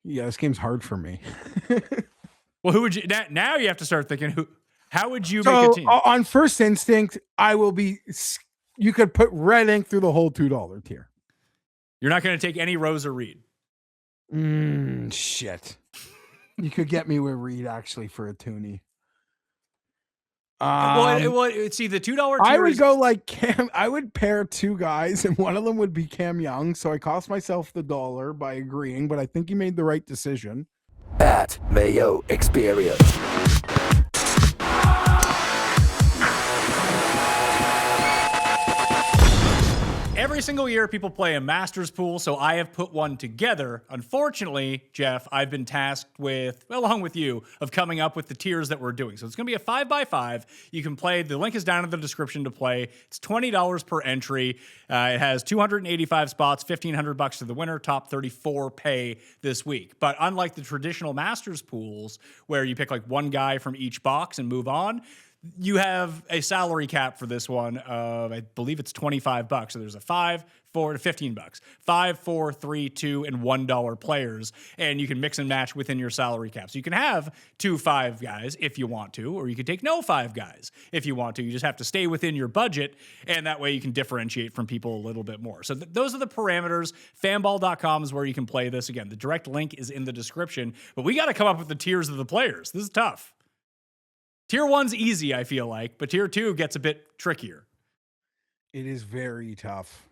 Yeah, this game's hard for me. Well, who would you now you have to start thinking how would you make a team? On first instinct, I will be. You could put red ink through the whole $2 tier. You're not going to take any Rose or Reed. Shit. You could get me with Reed actually for a toonie. See the $2 tier. I would go like Cam. I would pair two guys, and one of them would be Cam Young. So I cost myself the $1 by agreeing, but I think you made the right decision. At Mayo Experience. Every single year, people play a Masters pool, so I have put one together. Unfortunately, Jeff, I've been tasked with, along with you, of coming up with the tiers that we're doing. So it's going to be a 5x5. You can play. The link is down in the description to play. It's $20 per entry. It has 285 spots, $1,500 to the winner. Top 34 pay this week. But unlike the traditional Masters pools, where you pick like one guy from each box and move on, you have a salary cap for this one of, I believe it's $25. So there's a $5, $4 to $15. 5, 4, 3, 2, and $1 players. And you can mix and match within your salary cap. So you can have 2 5 guys if you want to, or you can take no 5 guys if you want to. You just have to stay within your budget, and that way you can differentiate from people a little bit more. So those are the parameters. Fanball.com is where you can play this. Again, the direct link is in the description, but we got to come up with the tiers of the players. This is tough. Tier 1's easy, I feel like, but Tier 2 gets a bit trickier. It is very tough.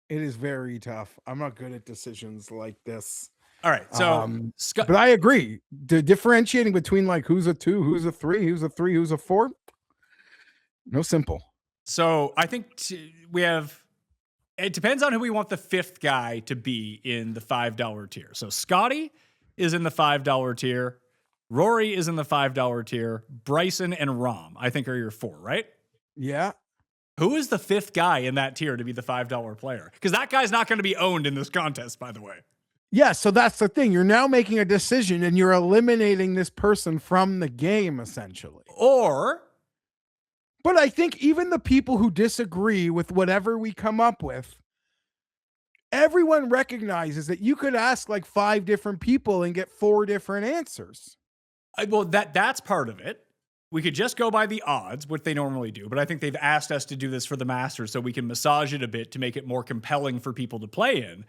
It is very tough. I'm not good at decisions like this. All right, so but I agree. The differentiating between like who's a 2, who's a 3, who's a 3, who's a 4, no simple. So I think we have. It depends on who we want the 5th guy to be in the $5 tier. So Scotty is in the $5 tier. Rory is in the $5 tier. Bryson and Rahm, I think, are your 4, right? Yeah. Who is the 5th guy in that tier to be the $5 player? Because that guy's not going to be owned in this contest, by the way. Yeah, so that's the thing. You're now making a decision, and you're eliminating this person from the game, essentially. But I think even the people who disagree with whatever we come up with, everyone recognizes that you could ask like 5 different people and get 4 different answers. Well, that's part of it. We could just go by the odds, what they normally do. But I think they've asked us to do this for the Masters so we can massage it a bit to make it more compelling for people to play in.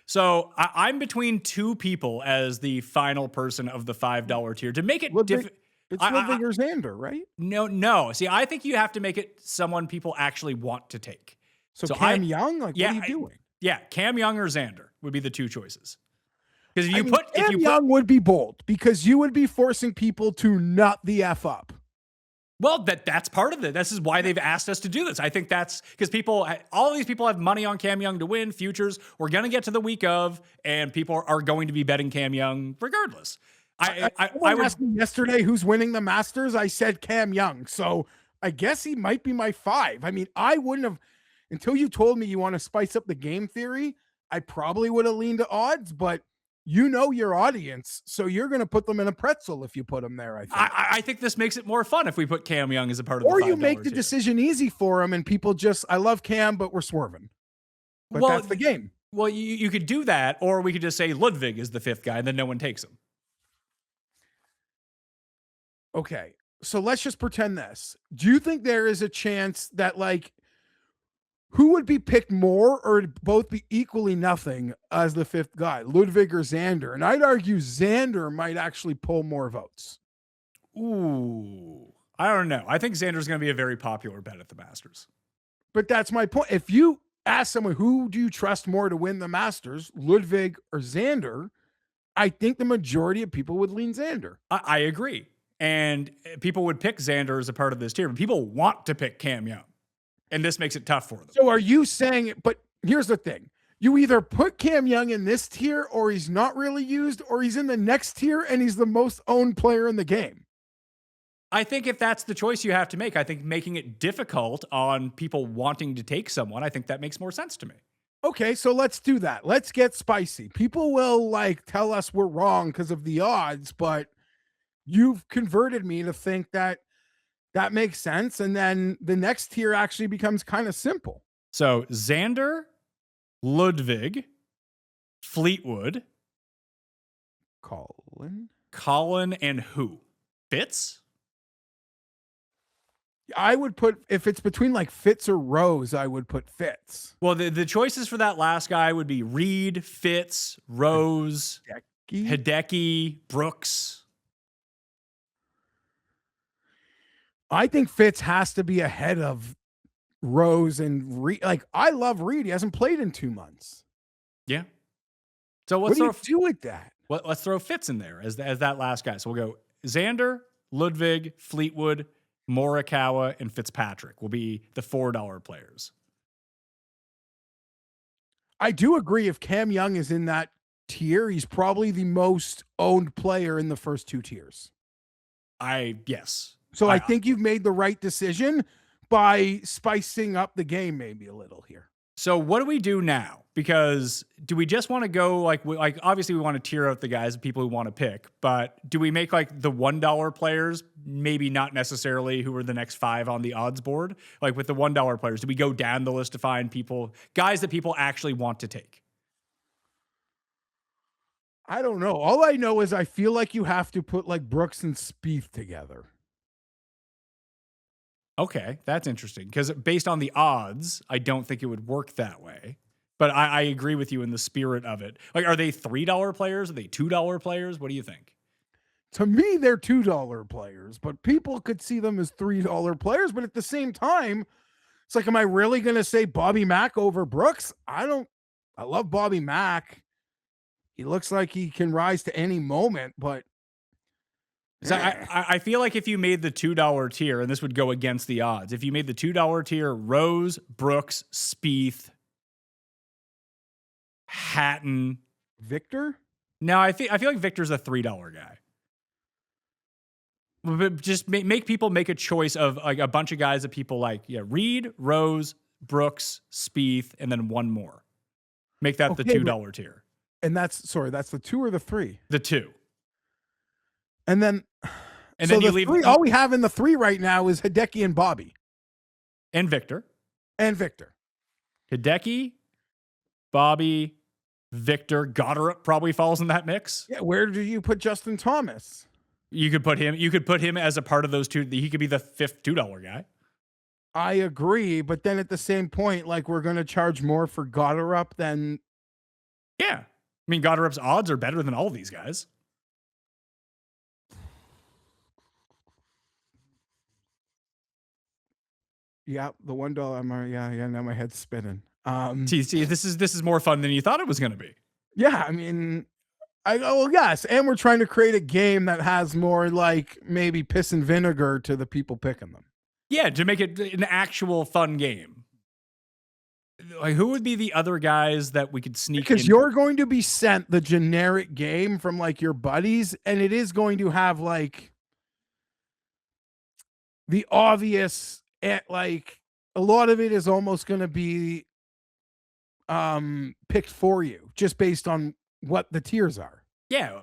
So I'm between 2 people as the final person of the $5 tier to make it different. It's LIV or Xander, right? No. See, I think you have to make it someone people actually want to take. So Cam Young? Like, what are you doing? Yeah, Cam Young or Xander would be the 2 choices. Because Cam Young would be bold because you would be forcing people to nut the F up. Well, that's part of it. This is why they've asked us to do this. I think that's because all of these people have money on Cam Young to win futures. We're going to get to the week of, and people are going to be betting Cam Young regardless. I asked me yesterday who's winning the Masters. I said Cam Young. So I guess he might be my 5. I mean, I wouldn't have, until you told me you want to spice up the game theory, I probably would have leaned to odds, but you know your audience, so you're going to put them in a pretzel if you put them there, I think. I think this makes it more fun if we put Cam Young as a part of the $5 Or you make the decision easy for him, and people just, I love Cam, but we're swerving. But that's the game. Well, you could do that, or we could just say Ludwig is the 5th guy, and then no one takes him. Okay, so let's just pretend this. Do you think there is a chance that, like, who would be picked more or both be equally nothing as the 5th guy, Ludwig or Xander? And I'd argue Xander might actually pull more votes. Ooh, I don't know. I think Xander's going to be a very popular bet at the Masters. But that's my point. If you ask someone, who do you trust more to win the Masters, Ludwig or Xander, I think the majority of people would lean Xander. I agree. And people would pick Xander as a part of this tier, but people want to pick Cam Young. And this makes it tough for them. So are you saying, but here's the thing. You either put Cam Young in this tier or he's not really used, or he's in the next tier and he's the most owned player in the game. I think if that's the choice you have to make, I think making it difficult on people wanting to take someone, I think that makes more sense to me. Okay, so let's do that. Let's get spicy. People will like tell us we're wrong because of the odds, but you've converted me to think that makes sense. And then the next tier actually becomes kind of simple. So Xander, Ludwig, Fleetwood, Colin and who? Fitz? I would put, if it's between like Fitz or Rose, I would put Fitz. Well, the choices for that last guy would be Reed, Fitz, Rose, Hideki, Brooks. I think Fitz has to be ahead of Rose and Reed. Like, I love Reed. He hasn't played in 2 months. Yeah. So what do you do with that? Let's throw Fitz in there as that last guy. So we'll go Xander, Ludwig, Fleetwood, Morikawa, and Fitzpatrick will be the $4 players. I do agree. If Cam Young is in that tier, he's probably the most owned player in the first 2 tiers. Yes. So I think you've made the right decision by spicing up the game maybe a little here. So what do we do now? Because do we just want to go like obviously we want to tier out the guys, people who want to pick, but do we make like the $1 players, maybe not necessarily who are the next 5 on the odds board? Like with the $1 players, do we go down the list to find guys that people actually want to take? I don't know. All I know is I feel like you have to put like Brooks and Spieth together. Okay, that's interesting because based on the odds, I don't think it would work that way. But I agree with you in the spirit of it. Like, are they $3 players? Are they $2 players? What do you think? To me, they're $2 players, but people could see them as $3 players. But at the same time, it's like, am I really going to say Bobby Mack over Brooks? I love Bobby Mack. He looks like he can rise to any moment, but so I feel like if you made the $2 tier, and this would go against the odds, if you made the $2 tier, Rose, Brooks, Spieth, Hatton, Victor? No, I feel like Victor's a $3 guy. But just make people make a choice of like a bunch of guys that people like. Yeah, Reed, Rose, Brooks, Spieth, and then one more. Make that the $2 tier. And that's the 2 or the 3? The 2. And then you leave 3, all we have in the 3 right now is Hideki and Bobby. And Victor. Hideki, Bobby, Victor, Goddard probably falls in that mix. Yeah, where do you put Justin Thomas? You could put him as a part of those 2. He could be the 5th $2 guy. I agree, but then at the same point, like we're going to charge more for Goddard than. Yeah, I mean Goddard's odds are better than all of these guys. Yeah, the $1. Yeah. Now my head's spinning. See, this is more fun than you thought it was going to be. Yeah, I mean, yes, and we're trying to create a game that has more like maybe piss and vinegar to the people picking them. Yeah, to make it an actual fun game. Like, who would be the other guys that we could sneak? Because you're going to be sent the generic game from like your buddies, and it is going to have like the obvious. Like a lot of it is almost going to be picked for you just based on what the tiers are. Yeah,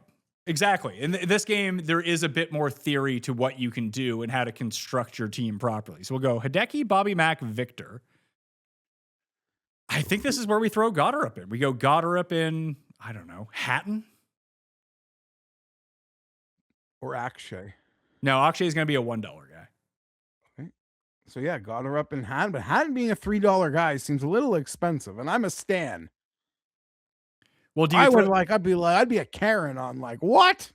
exactly. In this game, there is a bit more theory to what you can do and how to construct your team properly. So we'll go Hideki, Bobby Mack, Victor. I think this is where we throw Goddard up in. We go Goddard up in, I don't know, Hatton? Or Akshay. No, Akshay is going to be a $1 guy. Okay. So yeah, Goddard up in Hatton, but Hatton being a $3 guy seems a little expensive, and I'm a stan. Well, I'd be a Karen on like, what?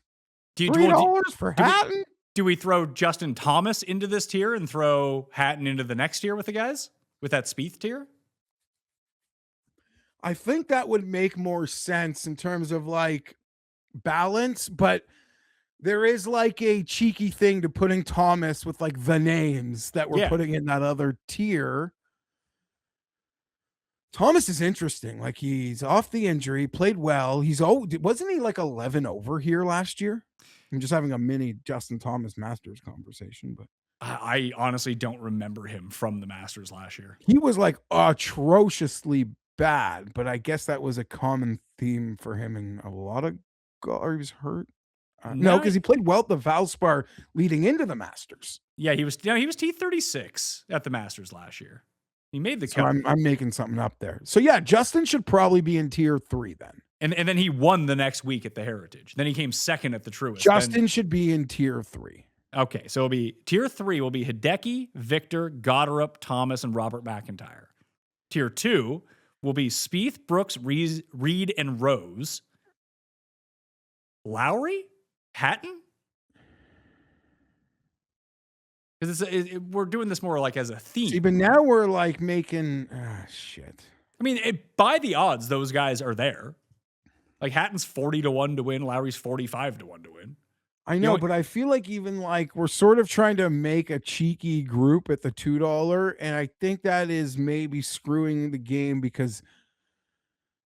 $3 for Hatton? Do we throw Justin Thomas into this tier and throw Hatton into the next tier with the guys? With that Spieth tier? I think that would make more sense in terms of like balance, but there is like a cheeky thing to putting Thomas with like the names that we're putting in that other tier. Thomas is interesting. Like he's off the injury, played well. Wasn't he like 11 over here last year? I'm just having a mini Justin Thomas Masters conversation, but I honestly don't remember him from the Masters last year. He was like atrociously bad, but I guess that was a common theme for him in a lot of he was hurt. No, because he played well at the Valspar leading into the Masters. Yeah, he was T36 at the Masters last year. He made the cut. I'm making something up there. So yeah, Justin should probably be in tier 3 then. And then he won the next week at the Heritage. Then he came second at the Truist. Justin should be in tier 3. Okay, so it'll be tier 3 will be Hideki, Victor, Goddard, Thomas, and Robert McIntyre. Tier 2 will be Spieth, Brooks, Reed, and Rose. Lowry? Hatton? Because we're doing this more like as a theme. See, but now we're like making shit. I mean, by the odds, those guys are there. Like Hatton's 40-1 to win. Lowry's 45-1 to win. I know, but I feel like even like we're sort of trying to make a cheeky group at the $2, and I think that is maybe screwing the game because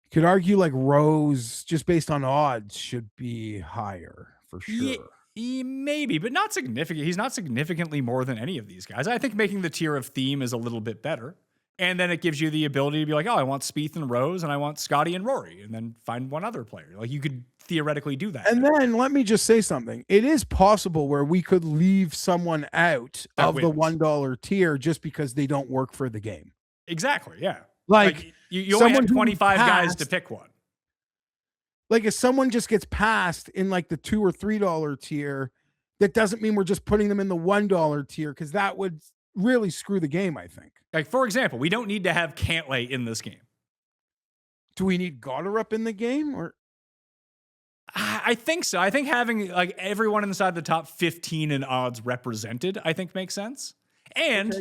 you could argue like Rose, just based on odds, should be higher for sure. Maybe, but not significant. He's not significantly more than any of these guys. I think making the tier of theme is a little bit better. And then it gives you the ability to be like, oh, I want Spieth and Rose, and I want Scotty and Rory, and then find one other player. Like you could theoretically do that. And then let me just say something. It is possible where we could leave someone out of the $1 tier just because they don't work for the game. Exactly, yeah. Like you only have 25 guys to pick one. Like if someone just gets passed in like the $2 or $3 tier, that doesn't mean we're just putting them in the $1 tier because that would really screw the game, I think. Like, for example, we don't need to have Cantlay in this game. Do we need Goddard in the game? Or I think so. I think having like everyone inside the top 15 in odds represented, I think makes sense. And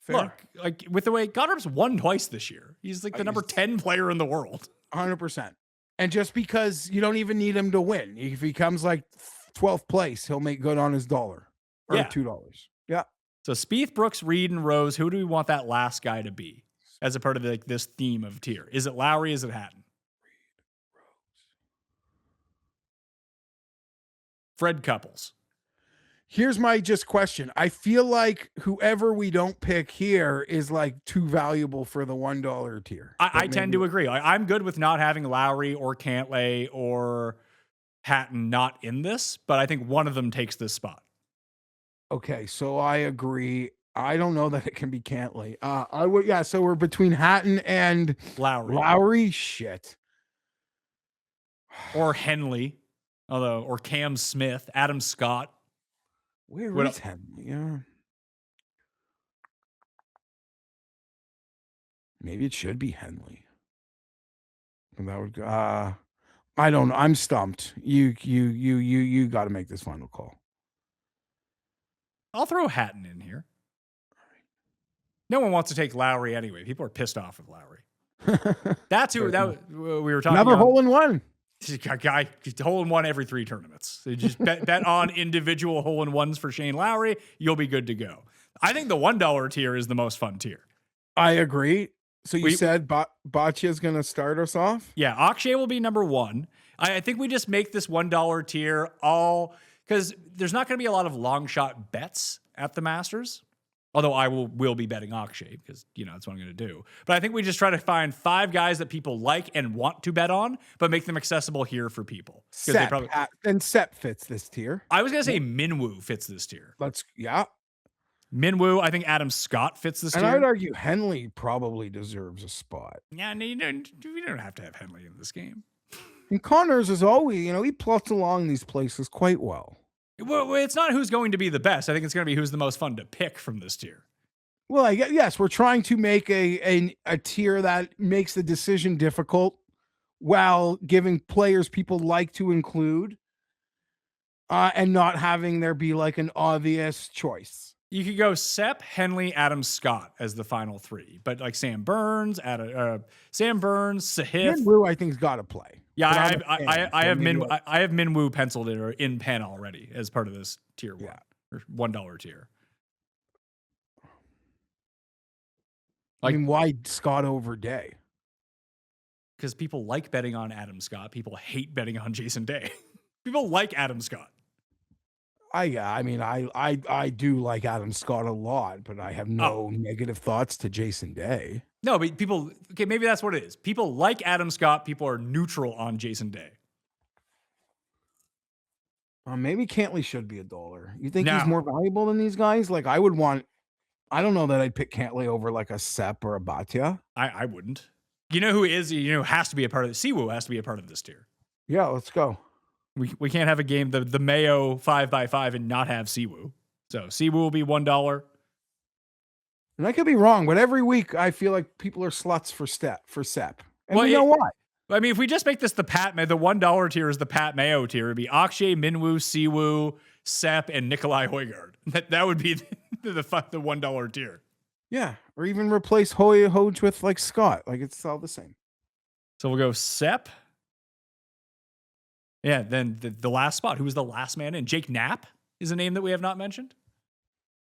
look, like with the way Goddard's won twice this year, he's like the number 10 player in the world. 100%. And just because you don't even need him to win, if he comes like 12th place, he'll make good on his $1 or $2. Yeah. So Spieth, Brooks, Reed, and Rose, who do we want that last guy to be as a part of like this theme of tier? Is it Lowry? Is it Hatton? Reed, Rose. Fred Couples. Here's my just question. I feel like whoever we don't pick here is like too valuable for the $1 tier. I tend to agree. I'm good with not having Lowry or Cantlay or Hatton not in this, but I think one of them takes this spot. Okay, so I agree. I don't know that it can be Cantlay. I would, yeah. So we're between Hatton and Lowry. Shit. Or Henley, or Cam Smith, Adam Scott. Where is Henley? Yeah. Maybe it should be Henley. And that would. I don't know. I'm stumped. You got to make this final call. I'll throw Hatton in here. No one wants to take Lowry anyway. People are pissed off with Lowry. That's who we were talking about. Another hole in one. Guy, hole in one every 3 tournaments. So just bet on individual hole in ones for Shane Lowry. You'll be good to go. I think the $1 tier is the most fun tier. I agree. So you said Boccia's going to start us off? Yeah, Akshay will be number 1. I think we just make this $1 tier all because there's not going to be a lot of long shot bets at the Masters. Although I will be betting Akshay because, that's what I'm going to do. But I think we just try to find 5 guys that people like and want to bet on, but make them accessible here for people. And Sepp fits this tier. I was going to say Minwoo fits this tier. Minwoo, I think Adam Scott fits this tier. And I'd argue Henley probably deserves a spot. Yeah, no, we don't have to have Henley in this game. And Connors is always, he plots along these places quite well. Well, it's not who's going to be the best. I think it's going to be who's the most fun to pick from this tier. Well, yes, we're trying to make a tier that makes the decision difficult while giving players people like to include and not having there be like an obvious choice. You could go Sepp, Henley, Adam Scott as the final 3, but like Sam Burns, Sahith. Minwoo, I think, has got to play. Yeah, I have Minwoo penciled in or in pen already as part of this tier 1 or $1 tier. I mean, why Scott over Day? Because people like betting on Adam Scott. People hate betting on Jason Day. People like Adam Scott. I do like Adam Scott a lot, but I have no negative thoughts to Jason Day. No, but maybe that's what it is. People like Adam Scott. People are neutral on Jason Day. Maybe Cantlay should be $1. You think he's more valuable than these guys? Like I don't know that I'd pick Cantlay over like a Sepp or a Bhatia. I wouldn't. You know who is? You know, has to be a part of the Siwoo has to be a part of this tier. Yeah, let's go. We can't have a game the Mayo 5x5 and not have Siwoo. So Siwoo will be $1. And I could be wrong, but every week I feel like people are sluts for Sep. And Well, we know why. I mean, if we just make this the $1 tier is the Pat Mayo tier, it'd be Akshay, Minwoo, Siwoo, Sep, and Nikolai Højgaard. That would be the $1 tier. Yeah, or even replace Hoj with like Scott. Like it's all the same. So we'll go Sep. Yeah, then the last spot. Who was the last man in? Jake Knapp is a name that we have not mentioned.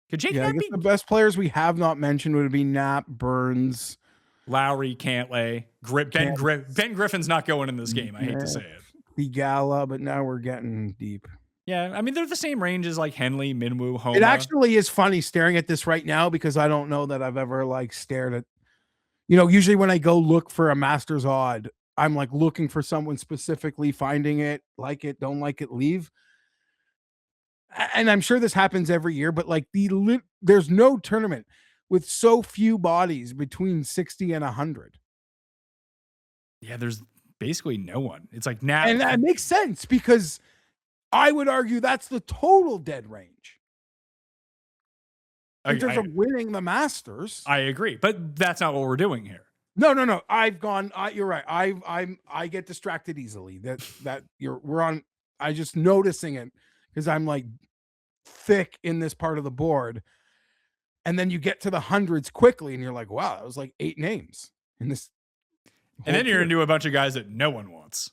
Could Jake Knapp I guess be? The best players we have not mentioned would be Knapp, Burns, Lowry, Cantlay, Ben Griffin's not going in this game. I hate to say it. Theegala, but now we're getting deep. Yeah, I mean, they're the same range as like Henley, Minwoo, Homa. It actually is funny staring at this right now because I don't know that I've ever like stared at, usually when I go look for a Masters odd, I'm like looking for someone specifically, finding it, like it, don't like it, leave. And I'm sure this happens every year, but like there's no tournament with so few bodies between 60 and 100. Yeah, there's basically no one. It's like now. And that makes sense because I would argue that's the total dead range. In terms of winning the Masters. I agree, but that's not what we're doing here. No. I've gone. You're right. I get distracted easily. We're on. I just noticing it because I'm like thick in this part of the board, and then you get to the hundreds quickly, and you're like, wow, that was like 8 names in this. And then you're into a bunch of guys that no one wants.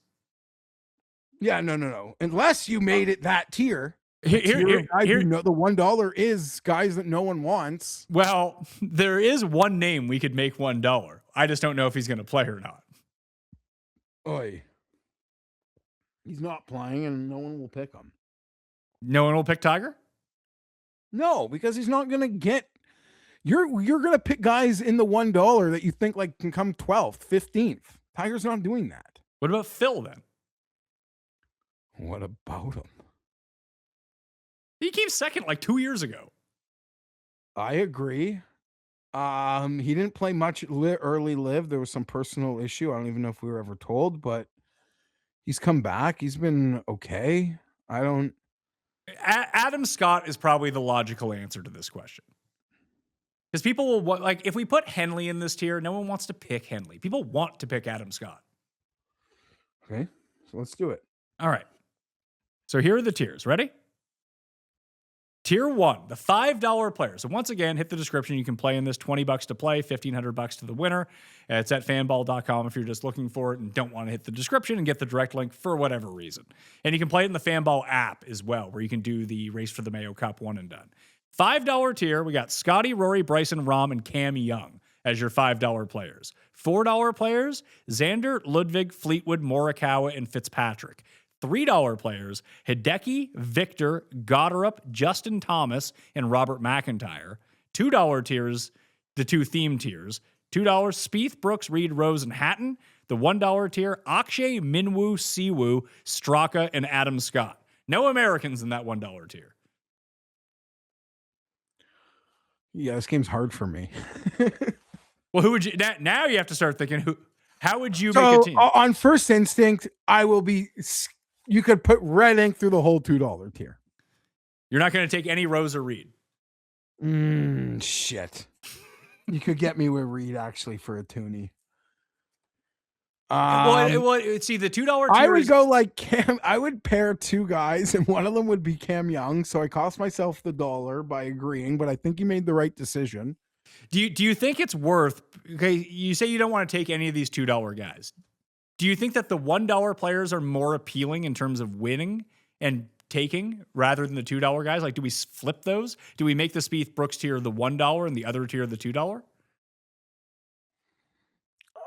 Yeah, no. Unless you made it that tier. Here, the $1 is guys that no one wants. Well, there is one name we could make $1. I just don't know if he's going to play or not. Oy. He's not playing, and no one will pick him. No one will pick Tiger? No, because he's not going to get. You're going to pick guys in the $1 that you think like can come 12th, 15th. Tiger's not doing that. What about Phil then? What about him? He came second like 2 years ago. I agree. He didn't play much early LIV. There was some personal issue. I don't even know if we were ever told, but he's come back. He's been okay. Adam Scott is probably the logical answer to this question. Because people will, like, if we put Henley in this tier, no one wants to pick Henley. People want to pick Adam Scott. Okay, so let's do it. All right. So here are the tiers. Ready? Tier 1, the $5 player. So once again, hit the description. You can play in this. $20 to play, $1,500 to the winner. It's at fanball.com if you're just looking for it and don't want to hit the description and get the direct link for whatever reason. And you can play it in the Fanball app as well, where you can do the race for the Mayo Cup one and done. $5 tier, we got Scotty, Rory, Bryson, Rahm, and Cam Young as your $5 players. $4 players, Xander, Ludwig, Fleetwood, Morikawa, and Fitzpatrick. $3 players, Hideki, Victor, Goddard, Justin Thomas, and Robert McIntyre. $2 tiers, the 2 theme tiers. $2, Spieth, Brooks, Reed, Rose, and Hatton. The $1 tier, Akshay, Minwoo, Siwoo, Straka, and Adam Scott. No Americans in that $1 tier. Yeah, this game's hard for me. Well, who would you now you have to start thinking how would you make a team? On first instinct, you could put red ink through the whole $2 tier. You're not going to take any Rose or Reed. Shit. You could get me with Reed actually for a toonie. See, the $2 tier. I would go like Cam. I would pair 2 guys, and one of them would be Cam Young. So I cost myself the $1 by agreeing, but I think you made the right decision. Do you think it's worth? Okay, you say you don't want to take any of these $2 guys. Do you think that the $1 players are more appealing in terms of winning and taking rather than the $2 guys? Like, do we flip those? Do we make the Spieth Brooks tier the $1 and the other tier the $2?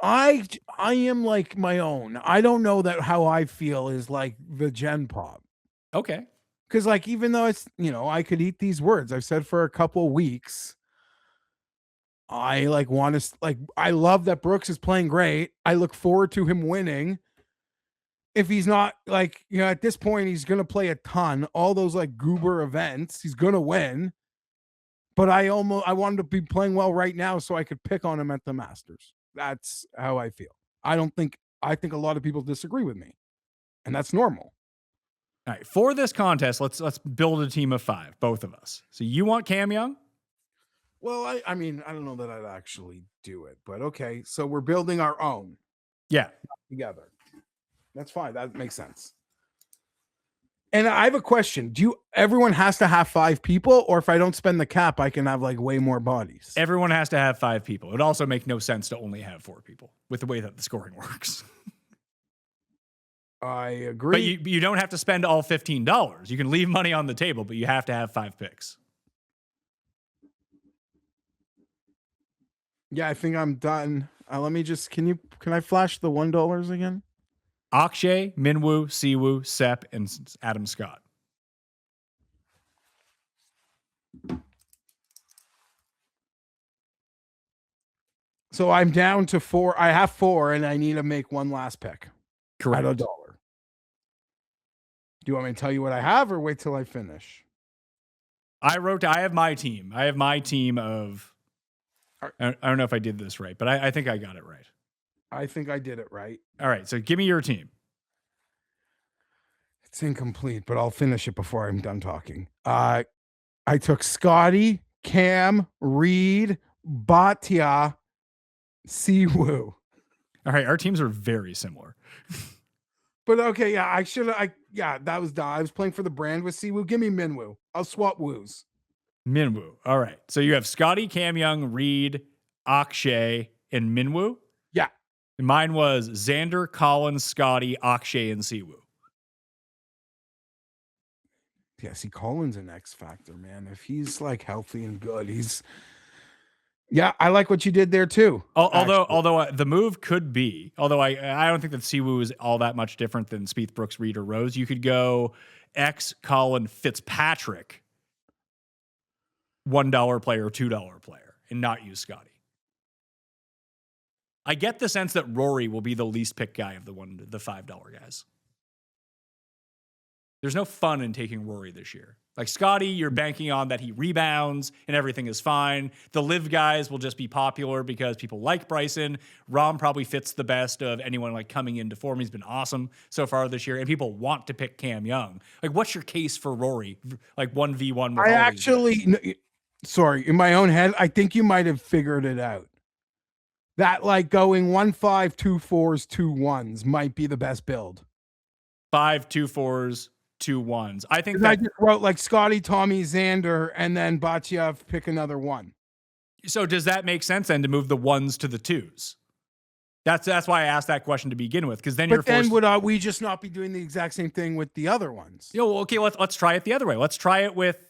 I am like my own. I don't know that how I feel is like the Gen Pop. Okay. Because like, even though it's, I could eat these words. I've said for a couple weeks, I like want to, like, I love that Brooks is playing great. I look forward to him winning. If he's not like, at this point, he's going to play a ton, all those like goober events, he's going to win. But I want him to be playing well right now so I could pick on him at the Masters. That's how I feel. I think a lot of people disagree with me, and that's normal. All right, for this contest, let's build a team of 5, both of us. So you want Cam Young? Well, I mean, I don't know that I'd actually do it, but okay. So we're building our own Yeah. together. That's fine. That makes sense. And I have a question. Everyone has to have 5 people, or if I don't spend the cap, I can have like way more bodies? Everyone has to have 5 people. It would also make no sense to only have 4 people with the way that the scoring works. I agree. But you don't have to spend all $15. You can leave money on the table, but you have to have 5 picks. Yeah, I think I'm done. Let me just can I flash the $1 again? Akshay, Minwoo, Siwoo, Sepp, and Adam Scott. So I'm down to 4. I have 4, and I need to make one last pick. Correct. At $1. Do you want me to tell you what I have, or wait till I finish? I have my team. I have my team of. I don't know if I did this right, but I think I got it right. I think I did it right. All right, so give me your team. It's incomplete, but I'll finish it before I'm done talking. I took Scotty, Cam, Reed, Bhatia, Siwoo. All right, our teams are very similar. But okay, yeah, that was dumb. I was playing for the brand with Siwoo. Give me Minwoo. I'll swap woos. Minwoo. All right. So you have Scotty, Cam Young, Reed, Akshay, and Minwoo? Yeah. And mine was Xander, Collins, Scotty, Akshay, and Siwoo. Yeah, see, Collins an X factor, man. If he's like healthy and good, yeah, I like what you did there too. Although the move could be, although I don't think that Siwoo is all that much different than Spieth, Brooks, Reed, or Rose. You could go X, Colin, Fitzpatrick, $1 player, $2 player, and not use Scotty. I get the sense that Rory will be the least picked guy of the $5 guys. There's no fun in taking Rory this year. Like Scotty, you're banking on that he rebounds and everything is fine. The LIV guys will just be popular because people like Bryson. Rahm probably fits the best of anyone like coming into form. He's been awesome so far this year, and people want to pick Cam Young. Like, what's your case for Rory? Like 1v1. I actually, sorry, in my own head, I think you might have figured it out. That like going 1-5, 2 4s, 2 1s might be the best build. 5 2 4s. 2 1s. I think I just wrote like Scotty, Tommy, Xander, and then Batyev pick another one. So does that make sense then to move the 1s to the 2s? That's why I asked that question to begin with, because then would we just not be doing the exact same thing with the other ones? Okay, let's try it the other way. Let's try it with.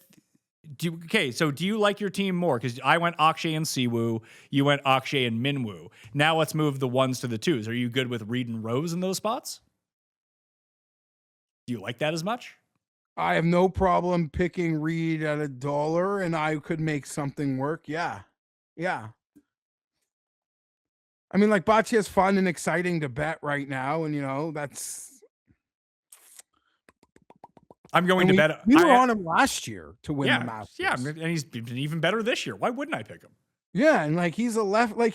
So do you like your team more? Because I went Akshay and Siwoo, you went Akshay and Minwoo. Now let's move the 1s to the 2s. Are you good with Reed and Rose in those spots? Do you like that as much? I have no problem picking Reed at $1, and I could make something work. Yeah. I mean, like, Bocce is fun and exciting to bet right now, and that's. I'm going to bet. We were on him last year to win the Masters. Yeah, and he's been even better this year. Why wouldn't I pick him? Yeah, and like he's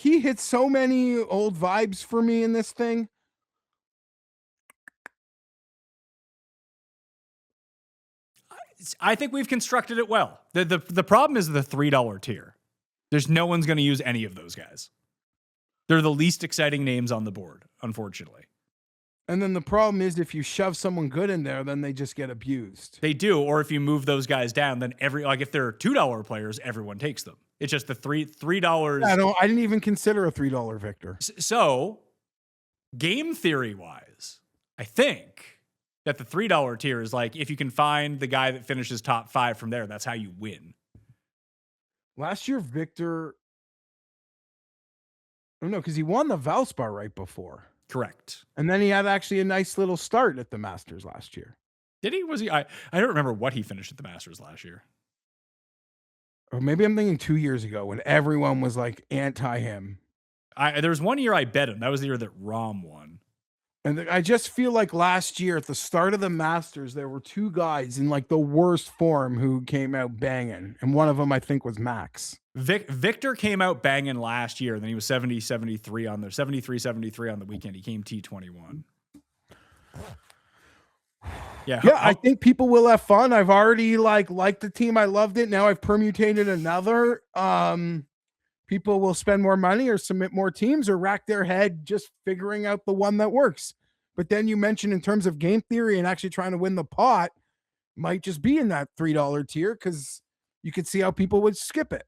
he hits so many old vibes for me in this thing. I think we've constructed it well. The problem is the $3 tier. There's no one's going to use any of those guys. They're the least exciting names on the board, unfortunately. And then the problem is if you shove someone good in there, then they just get abused. They do, or if you move those guys down, then if they're $2 players, everyone takes them. It's just the $3. I didn't even consider a $3 Victor. So, game theory wise, I think that the $3 tier is like, if you can find the guy that finishes top 5 from there, that's how you win. Last year, Victor, oh no, because he won the Valspar right before. Correct. And then he had actually a nice little start at the Masters last year. Did he? Was he? I don't remember what he finished at the Masters last year. Or maybe I'm thinking 2 years ago when everyone was like anti him. There was one year I bet him. That was the year that Rahm won. And I just feel like last year at the start of the Masters, there were two guys in like the worst form who came out banging. And one of them, I think, was Max. Victor came out banging last year. Then he was 73 on the 73 on the weekend. He came T21. Yeah, I think people will have fun. I've already liked the team. I loved it. Now I've permutated another. People will spend more money or submit more teams or rack their head just figuring out the one that works. But then you mentioned in terms of game theory and actually trying to win the pot might just be in that $3 tier because you could see how people would skip it.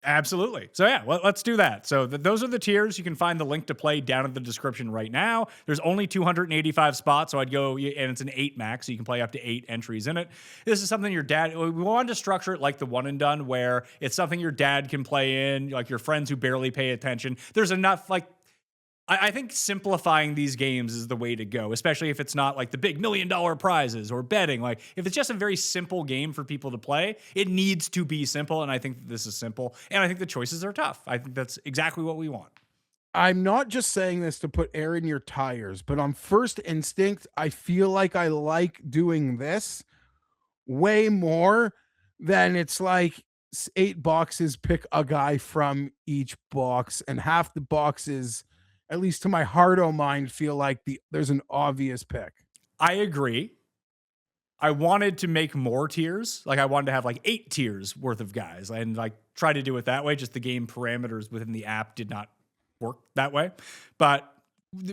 Absolutely. So yeah, let's do that. So those are the tiers. You can find the link to play down in the description right now. There's only 285 spots, so I'd go, and it's an 8 max, so you can play up to 8 entries in it. This is something your dad, we wanted to structure it like the one and done, where it's something your dad can play in, like your friends who barely pay attention. There's enough, like, I think simplifying these games is the way to go, especially if it's not like the big $1 million prizes or betting. Like if it's just a very simple game for people to play, it needs to be simple. And I think this is simple. And I think the choices are tough. I think that's exactly what we want. I'm not just saying this to put air in your tires, but on first instinct, I feel like I like doing this way more than it's like 8 boxes, pick a guy from each box, and half the boxes, at least to my heart-o mind, feel like there's an obvious pick. I agree. I wanted to make more tiers. Like I wanted to have like 8 tiers worth of guys and like try to do it that way. Just the game parameters within the app did not work that way. But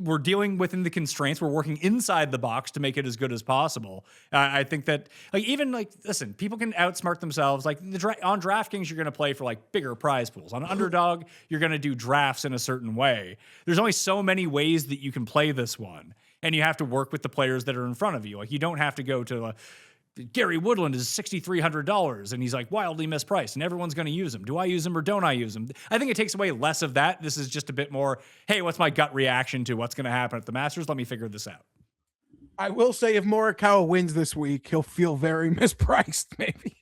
we're dealing within the constraints. We're working inside the box to make it as good as possible. I think that listen, people can outsmart themselves. Like on DraftKings, you're going to play for like bigger prize pools. On Underdog, you're going to do drafts in a certain way. There's only so many ways that you can play this one. And you have to work with the players that are in front of you. Like you don't have to go to Gary Woodland is $6,300 and he's like wildly mispriced and everyone's going to use him. Do I use him or don't I use him? I think it takes away less of that. This is just a bit more, hey, what's my gut reaction to what's going to happen at the Masters? Let me figure this out. I will say if Morikawa wins this week, he'll feel very mispriced, maybe.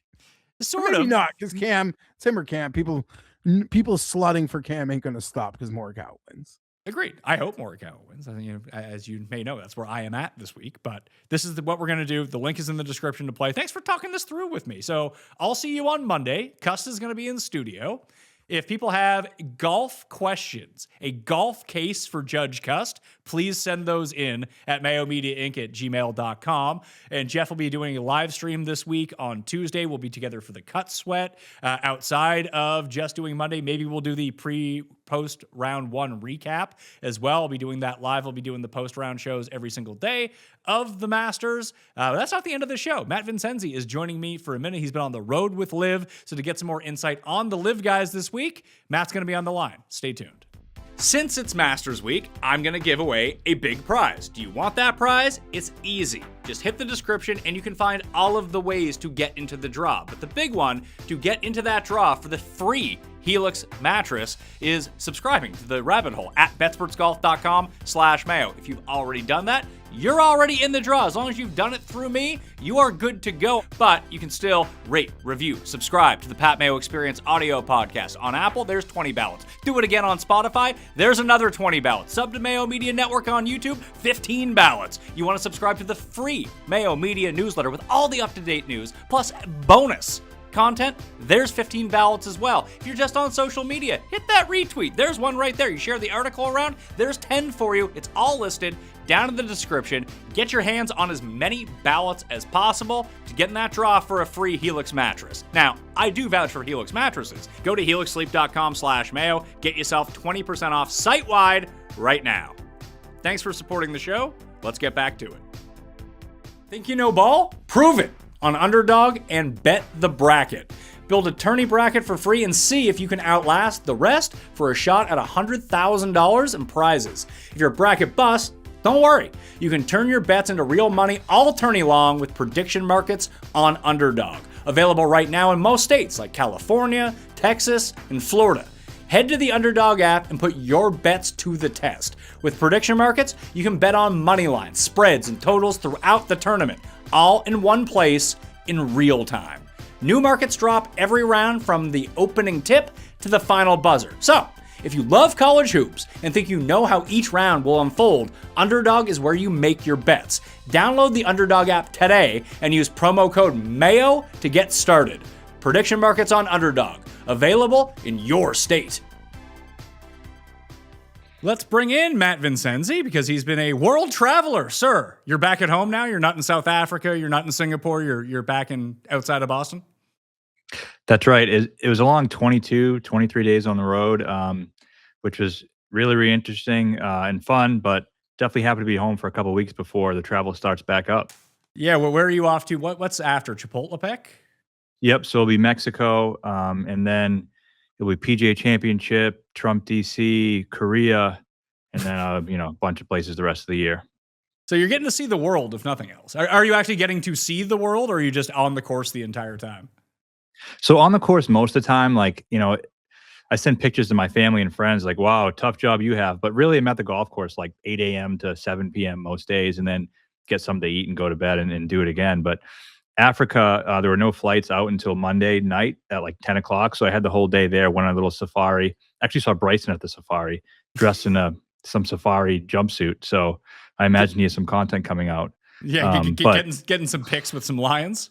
Maybe not, because Cam, Timber Cam, people slutting for Cam ain't going to stop because Morikawa wins. Agreed. I hope Morikawa wins. I think, as you may know, that's where I am at this week. But this is what we're going to do. The link is in the description to play. Thanks for talking this through with me. So I'll see you on Monday. Cust is going to be in studio. If people have golf questions, a golf case for Judge Cust, please send those in at mayomediainc@gmail.com. And Geoff will be doing a live stream this week on Tuesday. We'll be together for the Cut Sweat. Outside of just doing Monday, maybe we'll do the post round 1 recap as well. I'll be doing that live. I'll be doing the post round shows every single day of the Masters. That's not the end of the show. Matt Vincenzi is joining me for a minute. He's been on the road with LIV. So to get some more insight on the LIV guys this week, Matt's going to be on the line. Stay tuned. Since it's Masters Week, I'm going to give away a big prize. Do you want that prize? It's easy. Just hit the description and you can find all of the ways to get into the draw. But the big one to get into that draw for the free HELIX mattress is subscribing to the rabbit hole at betspertsgolf.com/Mayo. If you've already done that, you're already in the draw. As long as you've done it through me, you are good to go. But you can still rate, review, subscribe to the Pat Mayo Experience audio podcast. On Apple, there's 20 ballots. Do it again on Spotify, there's another 20 ballots. Sub to Mayo Media Network on YouTube, 15 ballots. You want to subscribe to the free Mayo Media newsletter with all the up-to-date news, plus bonus content, there's 15 ballots as well. If you're just on social media, hit that retweet. There's one right there. You share the article around, there's 10 for you. It's all listed down in the description. Get your hands on as many ballots as possible to get in that draw for a free HELIX mattress. Now, I do vouch for HELIX mattresses. Go to helixsleep.com/Mayo. Get yourself 20% off site-wide right now. Thanks for supporting the show. Let's get back to it. Think you know ball? Prove it on Underdog and bet the bracket. Build a tourney bracket for free and see if you can outlast the rest for a shot at $100,000 in prizes. If you're a bracket bust, don't worry. You can turn your bets into real money all tourney long with prediction markets on Underdog. Available right now in most states like California, Texas, and Florida. Head to the Underdog app and put your bets to the test. With prediction markets, you can bet on money lines, spreads, and totals throughout the tournament, all in one place in real time. New markets drop every round from the opening tip to the final buzzer. So, If you love college hoops and think you know how each round will unfold, Underdog is where you make your bets. Download the Underdog app today and use promo code MAYO to get started. Prediction markets on Underdog, available in your state. Let's bring in Matt Vincenzi because he's been a world traveler. Sir, you're back at home now? You're not in South Africa? You're not in Singapore? You're back in outside of Boston? That's right. It was a long 22, 23 days on the road, which was really, really interesting and fun, but definitely happy to be home for a couple of weeks before the travel starts back up. Yeah, well, where are you off to? What's after? Chapultepec? Yep. So it'll be Mexico, and then it'll be PGA Championship, Trump DC, Korea, and then a bunch of places the rest of the year. So you're getting to see the world, if nothing else. Are you actually getting to see the world, or are you just on the course the entire time? So on the course most of the time, I send pictures to my family and friends, like, wow, tough job you have. But really, I'm at the golf course like 8 a.m. to 7 p.m. most days, and then get something to eat and go to bed and do it again. But Africa, there were no flights out until Monday night at like 10 o'clock. So I had the whole day there, went on a little safari. Actually saw Bryson at the safari, dressed in some safari jumpsuit. So I imagine he has some content coming out. Yeah, getting some pics with some lions.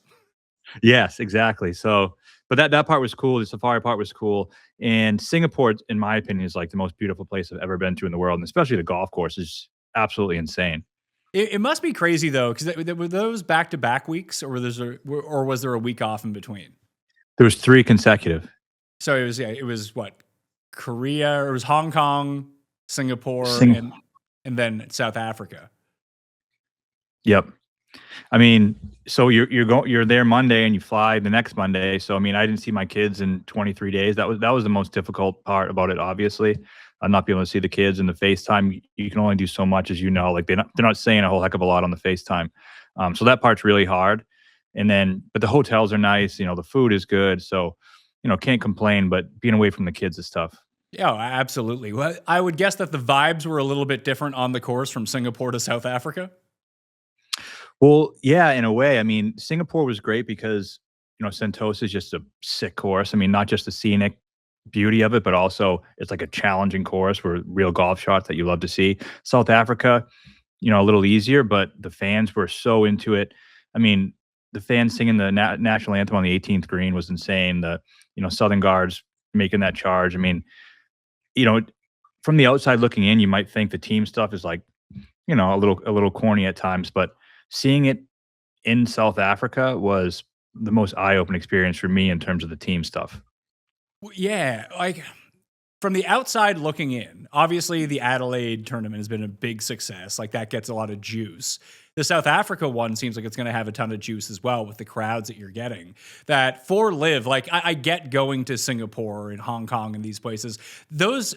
Yes, exactly. So, but that part was cool. The safari part was cool. And Singapore, in my opinion, is like the most beautiful place I've ever been to in the world. And especially the golf course is absolutely insane. It must be crazy though, because were those back-to-back weeks, or was there a week off in between? There was 3 consecutive. So it was what, Korea, or it was Hong Kong, Singapore, and then South Africa. Yep. I mean, so you're there Monday and you fly the next Monday. So I mean, I didn't see my kids in 23 days. That was the most difficult part about it, obviously. Not being able to see the kids, and the FaceTime, you can only do so much, as you know. Like they're not saying a whole heck of a lot on the FaceTime. So that part's really hard. But the hotels are nice, the food is good. So, can't complain, but being away from the kids is tough. Yeah, absolutely. Well, I would guess that the vibes were a little bit different on the course from Singapore to South Africa. Well, yeah, in a way. I mean, Singapore was great because, Sentosa is just a sick course. I mean, not just the scenic beauty of it, but also it's like a challenging course with real golf shots that you love to see. South Africa, a little easier, but the fans were so into it. I mean, the fans singing the national anthem on the 18th green was insane. The, Southern Guards making that charge. I mean, from the outside looking in, you might think the team stuff is like, a little corny at times, but seeing it in South Africa was the most eye-opening experience for me in terms of the team stuff. Yeah, like from the outside looking in, obviously the Adelaide tournament has been a big success. Like that gets a lot of juice. The South Africa one seems like it's going to have a ton of juice as well with the crowds that you're getting. That for LIV, like I get going to Singapore and Hong Kong and these places. Those,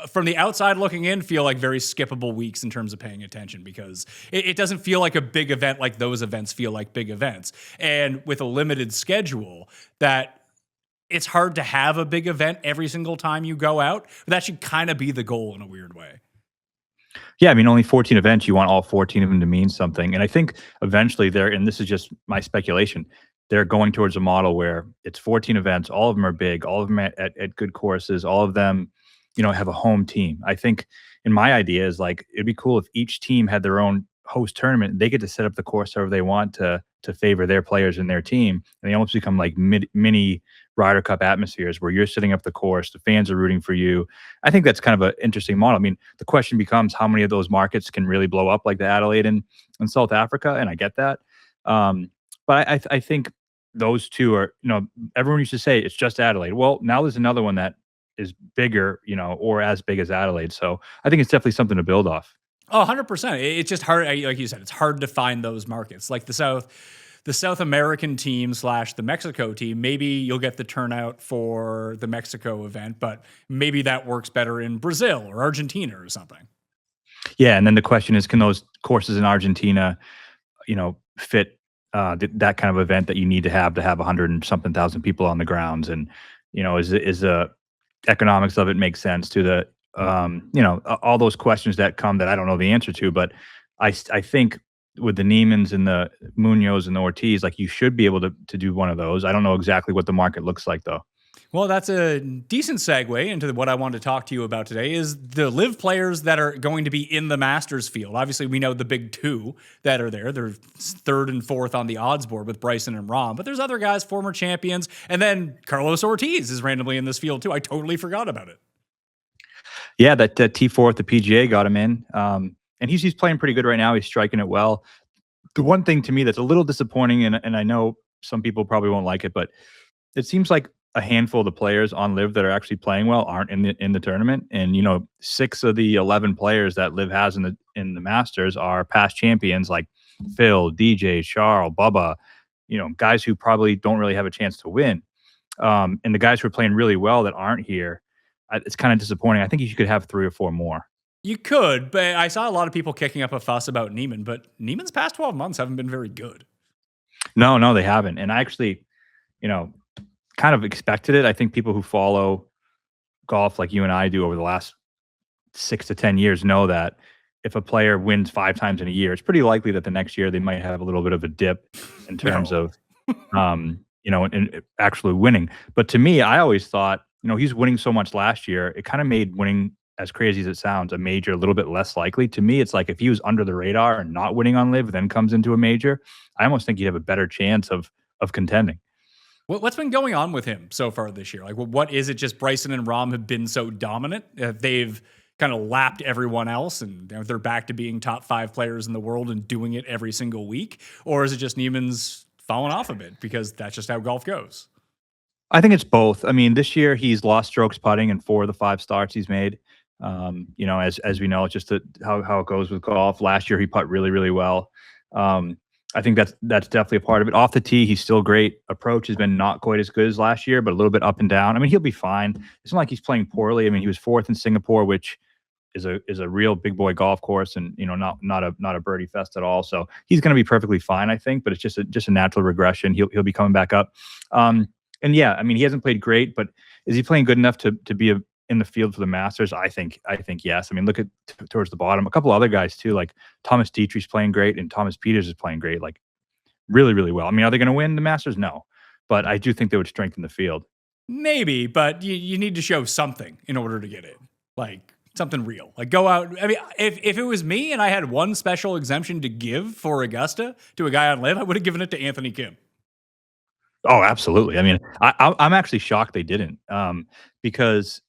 from the outside looking in, feel like very skippable weeks in terms of paying attention, because it doesn't feel like a big event like those events feel like big events. And with a limited schedule, that it's hard to have a big event every single time you go out. But that should kind of be the goal in a weird way. Yeah, I mean, only 14 events. You want all 14 of them to mean something. And I think eventually and this is just my speculation, they're going towards a model where it's 14 events. All of them are big. All of them at good courses. All of them, have a home team. I think, in my idea, is like, it'd be cool if each team had their own host tournament. They get to set up the course however they want to favor their players and their team. And they almost become like mini Ryder Cup atmospheres where you're setting up the course, the fans are rooting for you. I think that's kind of an interesting model. I mean, the question becomes how many of those markets can really blow up like the Adelaide and South Africa, and I get that. But I think those two are, everyone used to say it's just Adelaide. Well, now there's another one that is bigger, or as big as Adelaide. So I think it's definitely something to build off. Oh, 100%. It's just hard. Like you said, it's hard to find those markets. Like the South American team / the Mexico team, maybe you'll get the turnout for the Mexico event, but maybe that works better in Brazil or Argentina or something. Yeah. And then the question is, can those courses in Argentina, fit that kind of event that you need to have 100 and something thousand people on the grounds? And, is the economics of it make sense to the, all those questions that come that I don't know the answer to, but I think with the Niemans and the Munoz and the Ortiz, like you should be able to do one of those. I don't know exactly what the market looks like though. Well, that's a decent segue into what I wanted to talk to you about today is the LIV players that are going to be in the Masters field. Obviously, we know the big two that are there. They're third and fourth on the odds board with Bryson and Rahm, but there's other guys, former champions, and then Carlos Ortiz is randomly in this field too. I totally forgot about it. Yeah, that T4 at the PGA got him in, and he's playing pretty good right now. He's striking it well. The one thing to me that's a little disappointing, and I know some people probably won't like it, but it seems like a handful of the players on LIV that are actually playing well aren't in the tournament. And 6 of the 11 players that LIV has in the Masters are past champions like Phil, DJ, Charles, Bubba. Guys who probably don't really have a chance to win. And the guys who are playing really well that aren't here, it's kind of disappointing. I think you could have 3 or 4 more. You could, but I saw a lot of people kicking up a fuss about Niemann, but Niemann's past 12 months haven't been very good. No, they haven't. And I actually, kind of expected it. I think people who follow golf like you and I do over the last 6 to 10 years know that if a player wins 5 times in a year, it's pretty likely that the next year they might have a little bit of a dip in terms of, in actually winning. But to me, I always thought, he's winning so much last year, it kind of made winning, as crazy as it sounds, a major a little bit less likely. To me, it's like if he was under the radar and not winning on LIV, then comes into a major, I almost think he'd have a better chance of contending. What's been going on with him so far this year? Like, what is it? Just Bryson and Rahm have been so dominant. They've kind of lapped everyone else, and they're back to being top 5 players in the world and doing it every single week. Or is it just Niemann's fallen off a bit because that's just how golf goes? I think it's both. I mean, this year he's lost strokes putting in 4 of the 5 starts he's made. As we know, it's just how it goes with golf. Last year he putt really, really well. I think that's definitely a part of it. Off the tee, he's still great. Approach has been not quite as good as last year, but a little bit up and down. I mean, he'll be fine. It's not like he's playing poorly. I mean, he was 4th in Singapore, which is a real big boy golf course, and not a birdie fest at all. So he's going to be perfectly fine, I think. But it's just a natural regression. He'll be coming back up. And yeah, I mean, he hasn't played great, but is he playing good enough to be in the field for the Masters? I think yes. I mean, look at towards the bottom. A couple other guys too, like Thomas Dietrich's playing great, and Thomas Pieters is playing great, like really, really well. I mean, are they going to win the Masters? No, but I do think they would strengthen the field. Maybe, but you need to show something in order to get in, like something real. Like go out. I mean, if it was me and I had one special exemption to give for Augusta to a guy on LIV, I would have given it to Anthony Kim. Oh, absolutely. I mean, I'm actually shocked they didn't, because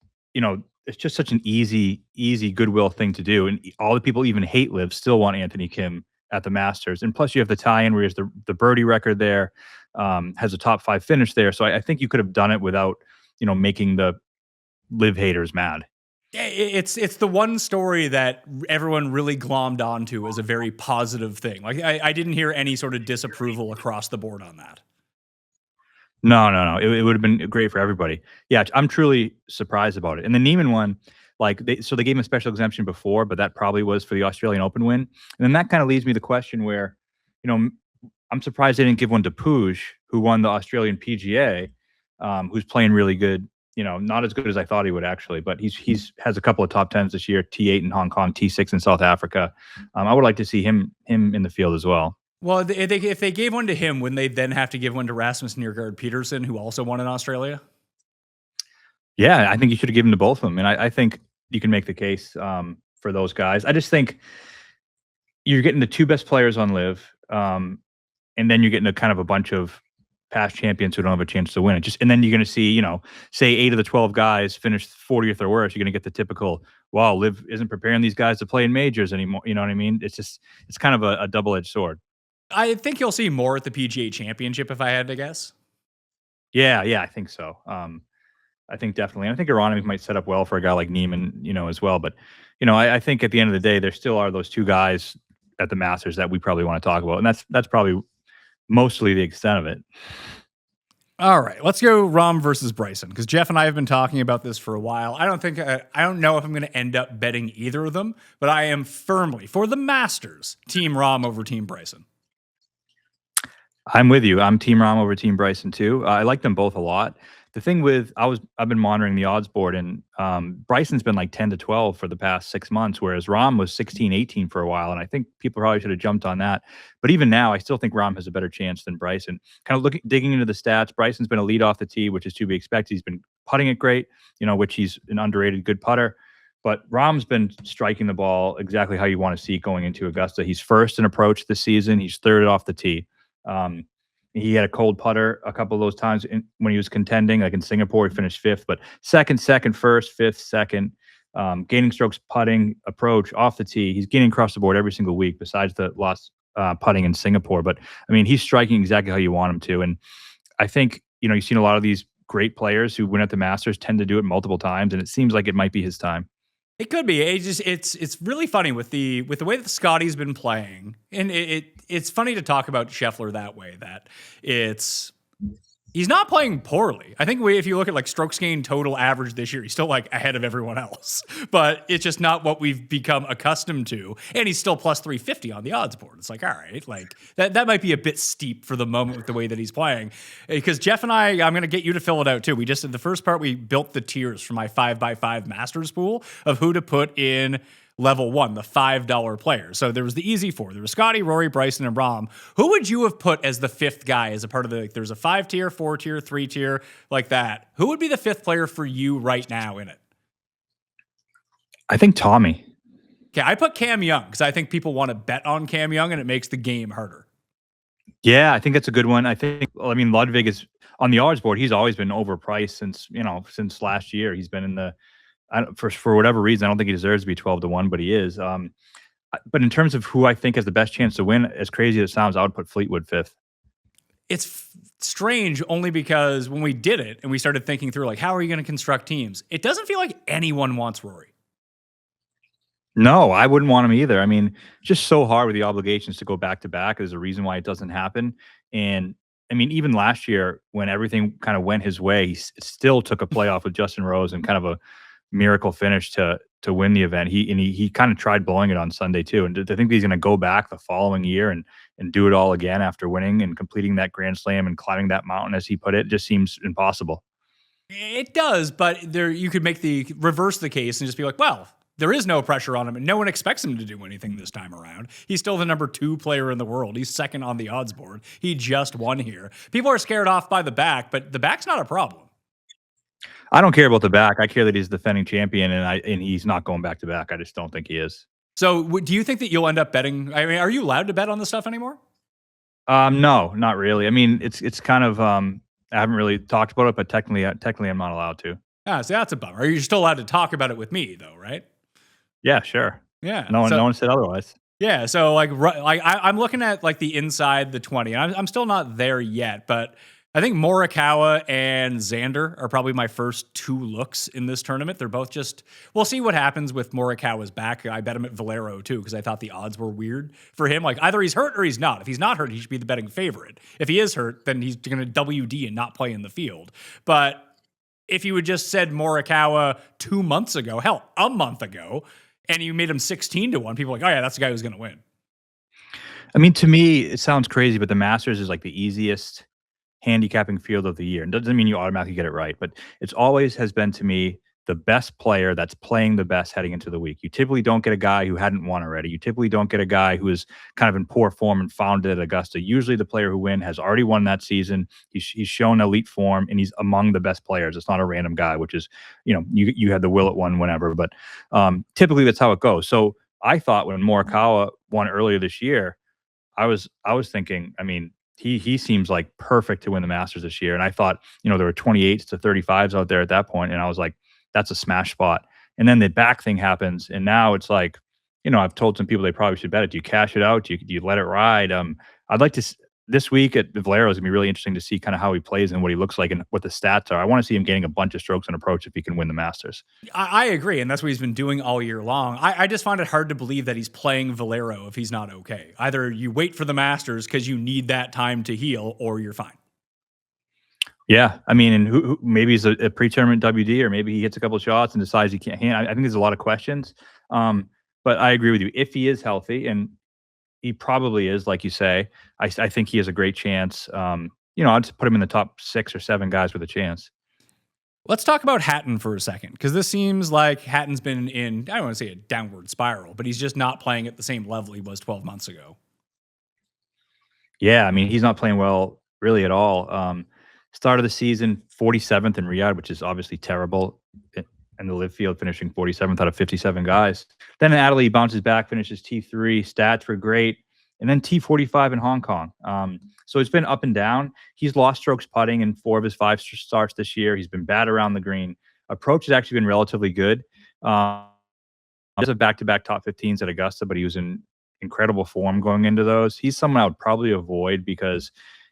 it's just such an easy goodwill thing to do. And all the people even hate LIV still want Anthony Kim at the Masters. And plus you have the tie-in where he has the birdie record there, has a top 5 finish there. So I think you could have done it without, making the LIV haters mad. It's the one story that everyone really glommed onto as a very positive thing. Like I didn't hear any sort of disapproval across the board on that. No. It would have been great for everybody. Yeah, I'm truly surprised about it. And the Niemann one, like they gave him a special exemption before, but that probably was for the Australian Open win. And then that kind of leads me to the question where, I'm surprised they didn't give one to Puig, who won the Australian PGA, who's playing really good. Not as good as I thought he would actually, but he's has a couple of top 10s this year, T8 in Hong Kong, T6 in South Africa. I would like to see him in the field as well. Well, if they gave one to him, wouldn't they then have to give one to Rasmus Nørgaard Peterson, who also won in Australia? Yeah, I think you should have given to both of them. And I think you can make the case for those guys. I just think you're getting the 2 best players on LIV, and then you're getting a kind of a bunch of past champions who don't have a chance to win it. And then you're going to see, say 8 of the 12 guys finish 40th or worse. You're going to get the typical, wow, LIV isn't preparing these guys to play in majors anymore. You know what I mean? It's kind of a double-edged sword. I think you'll see more at the PGA Championship, if I had to guess. Yeah, I think so. I think definitely. And I think Aronimov might set up well for a guy like Niemann, as well. But, I think at the end of the day, there still are those 2 guys at the Masters that we probably want to talk about. And that's probably mostly the extent of it. All right, let's go Rahm versus Bryson, because Geoff and I have been talking about this for a while. I don't know if I'm going to end up betting either of them, but I am firmly, for the Masters, Team Rahm over Team Bryson. I'm with you. I'm Team Rahm over Team Bryson too. I like them both a lot. The thing with I've been monitoring the odds board, and Bryson's been like 10 to 12 for the past 6 months, whereas Rahm was 16, 18 for a while, and I think people probably should have jumped on that. But even now, I still think Rahm has a better chance than Bryson. Kind of digging into the stats, Bryson's been a lead off the tee, which is to be expected. He's been putting it great, which he's an underrated good putter. But Rahm's been striking the ball exactly how you want to see going into Augusta. He's first in approach this season. He's third off the tee. He had a cold putter a couple of those times when he was contending. Like in Singapore, he finished fifth, but second, first, fifth, second. Gaining strokes, putting, approach, off the tee. He's gaining across the board every single week besides the lost putting in Singapore. But, I mean, he's striking exactly how you want him to. And I think, you've seen a lot of these great players who win at the Masters tend to do it multiple times, and it seems like it might be his time. It could be. It's really funny with the way that Scotty's been playing, and it's funny to talk about Scheffler that way. That he's not playing poorly. I think if you look at like strokes gained total average this year, he's still like ahead of everyone else. But it's just not what we've become accustomed to. And he's still plus 350 on the odds board. It's like, all right, like that might be a bit steep for the moment with the way that he's playing. Because Jeff and I'm going to get you to fill it out too. We just did the first part. We built the tiers for my 5x5 Masters pool of who to put in level 1, the $5 players. So there was the easy 4. There was Scotty, Rory, Bryson, and Rahm. Who would you have put as the 5th guy as a part of there's a 5-tier, 4-tier, 3-tier, like that. Who would be the 5th player for you right now in it? I think Tommy. Okay, I put Cam Young because I think people want to bet on Cam Young and it makes the game harder. Yeah, I think that's a good one. I think, Ludwig is on the odds board. He's always been overpriced since last year. He's been in the, for whatever reason, I don't think he deserves to be 12-1, but he is. But in terms of who I think has the best chance to win, as crazy as it sounds, I would put Fleetwood 5th. It's strange only because when we did it and we started thinking through, like, how are you going to construct teams? It doesn't feel like anyone wants Rory. No, I wouldn't want him either. I mean, just so hard with the obligations to go back to back. There's a reason why it doesn't happen. And I mean, even last year when everything kind of went his way, he still took a playoff with Justin Rose and kind of a miracle finish to win the event. He kind of tried blowing it on Sunday too. And to think he's going to go back the following year and do it all again after winning and completing that Grand Slam and climbing that mountain, as he put it, just seems impossible. It does, but you could reverse the case and just be like, well, there is no pressure on him, and no one expects him to do anything this time around. He's still the number 2 player in the world. He's second on the odds board. He just won here. People are scared off by the back, but the back's not a problem. I don't care about the back. I care that he's defending champion, and he's not going back to back. I just don't think he is. So do you think that you'll end up betting? I mean, are you allowed to bet on this stuff anymore? No, not really. I mean, it's kind of I haven't really talked about it, but technically I'm not allowed to. Ah, so that's a bummer. You're still allowed to talk about it with me, though, right? Yeah, sure. Yeah. No one said otherwise. Yeah. So like I'm looking at like the inside the 20. And I'm still not there yet, but I think Morikawa and Xander are probably my first 2 looks in this tournament. They're both we'll see what happens with Morikawa's back. I bet him at Valero too, because I thought the odds were weird for him. Like either he's hurt or he's not. If he's not hurt, he should be the betting favorite. If he is hurt, then he's going to WD and not play in the field. But if you had just said Morikawa 2 months ago, hell, a month ago, and you made him 16-1, people are like, oh yeah, that's the guy who's going to win. I mean, to me, it sounds crazy, but the Masters is like the easiest handicapping field of the year. And doesn't mean you automatically get it right, but it's always has been to me the best player that's playing the best heading into the week. You typically don't get a guy who hadn't won already. You typically don't get a guy who is kind of in poor form and found it at Augusta. Usually the player who has already won that season. He's shown elite form and he's among the best players. It's not a random guy, which is, you had the Willett one whenever, but typically that's how it goes. So I thought when Morikawa won earlier this year, I was thinking, I mean, he seems like perfect to win the Masters this year. And I thought, there were 28s to 35s out there at that point. And I was like, that's a smash spot. And then the back thing happens. And now it's like, I've told some people they probably should bet it. Do you cash it out? Do you let it ride? I'd like to, this week at Valero is going to be really interesting to see kind of how he plays and what he looks like and what the stats are. I want to see him getting a bunch of strokes and approach if he can win the Masters. I agree. And that's what he's been doing all year long. I just find it hard to believe that he's playing Valero if he's not okay. Either you wait for the Masters because you need that time to heal, or you're fine. Yeah, I mean, and who maybe he's a pre-tournament WD, or maybe he hits a couple of shots and decides he can't handle. I think there's a lot of questions, but I agree with you. If he is healthy, and he probably is, like you say, I think he has a great chance. I'll just put him in the top 6 or 7 guys with a chance. Let's talk about Hatton for a second, because this seems like Hatton's been in, I don't want to say a downward spiral, but he's just not playing at the same level he was 12 months ago. Yeah, I mean, he's not playing well really at all. Start of the season, 47th in Riyadh, which is obviously terrible. And the LIV field finishing 47th out of 57 guys. Then in Adelaide, he bounces back, finishes T3. Stats were great. And then T45 in Hong Kong. So it's been up and down. He's lost strokes putting in 4 of his 5 starts this year. He's been bad around the green. Approach has actually been relatively good. He has a back-to-back top 15s at Augusta, but he was in incredible form going into those. He's someone I would probably avoid because,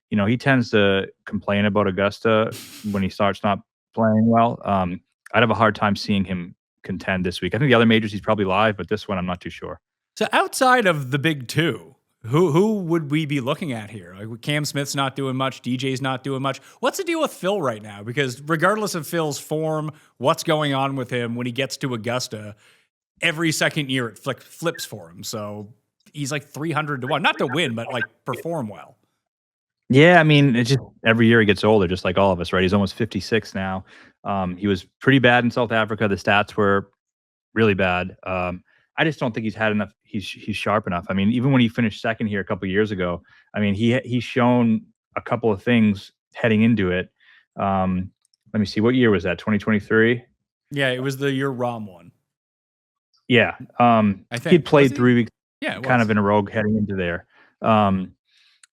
you know, he tends to complain about Augusta when he starts not playing well. I'd have a hard time seeing him contend this week. I think the other majors he's probably live, but this one I'm not too sure. So outside of the big two, who would we be looking at here? Like Cam Smith's not doing much, DJ's not doing much. What's the deal with Phil right now? Because regardless of Phil's form, what's going on with him when he gets to Augusta, every second year it flips for him. So he's like 300 to 1, not to win, but like perform well. Yeah, I mean, it's just every year he gets older, just like all of us, right? He's almost 56 now. He was pretty bad in South Africa. The stats were really bad. I just don't think he's had enough. He's sharp enough. I mean, even when he finished second here a couple of years ago, I mean, he's shown a couple of things heading into it. Let me see, what year was that? 2023. Yeah, it was the year Rahm won. Yeah, I think he'd played 3 weeks, kind of in a row heading into there.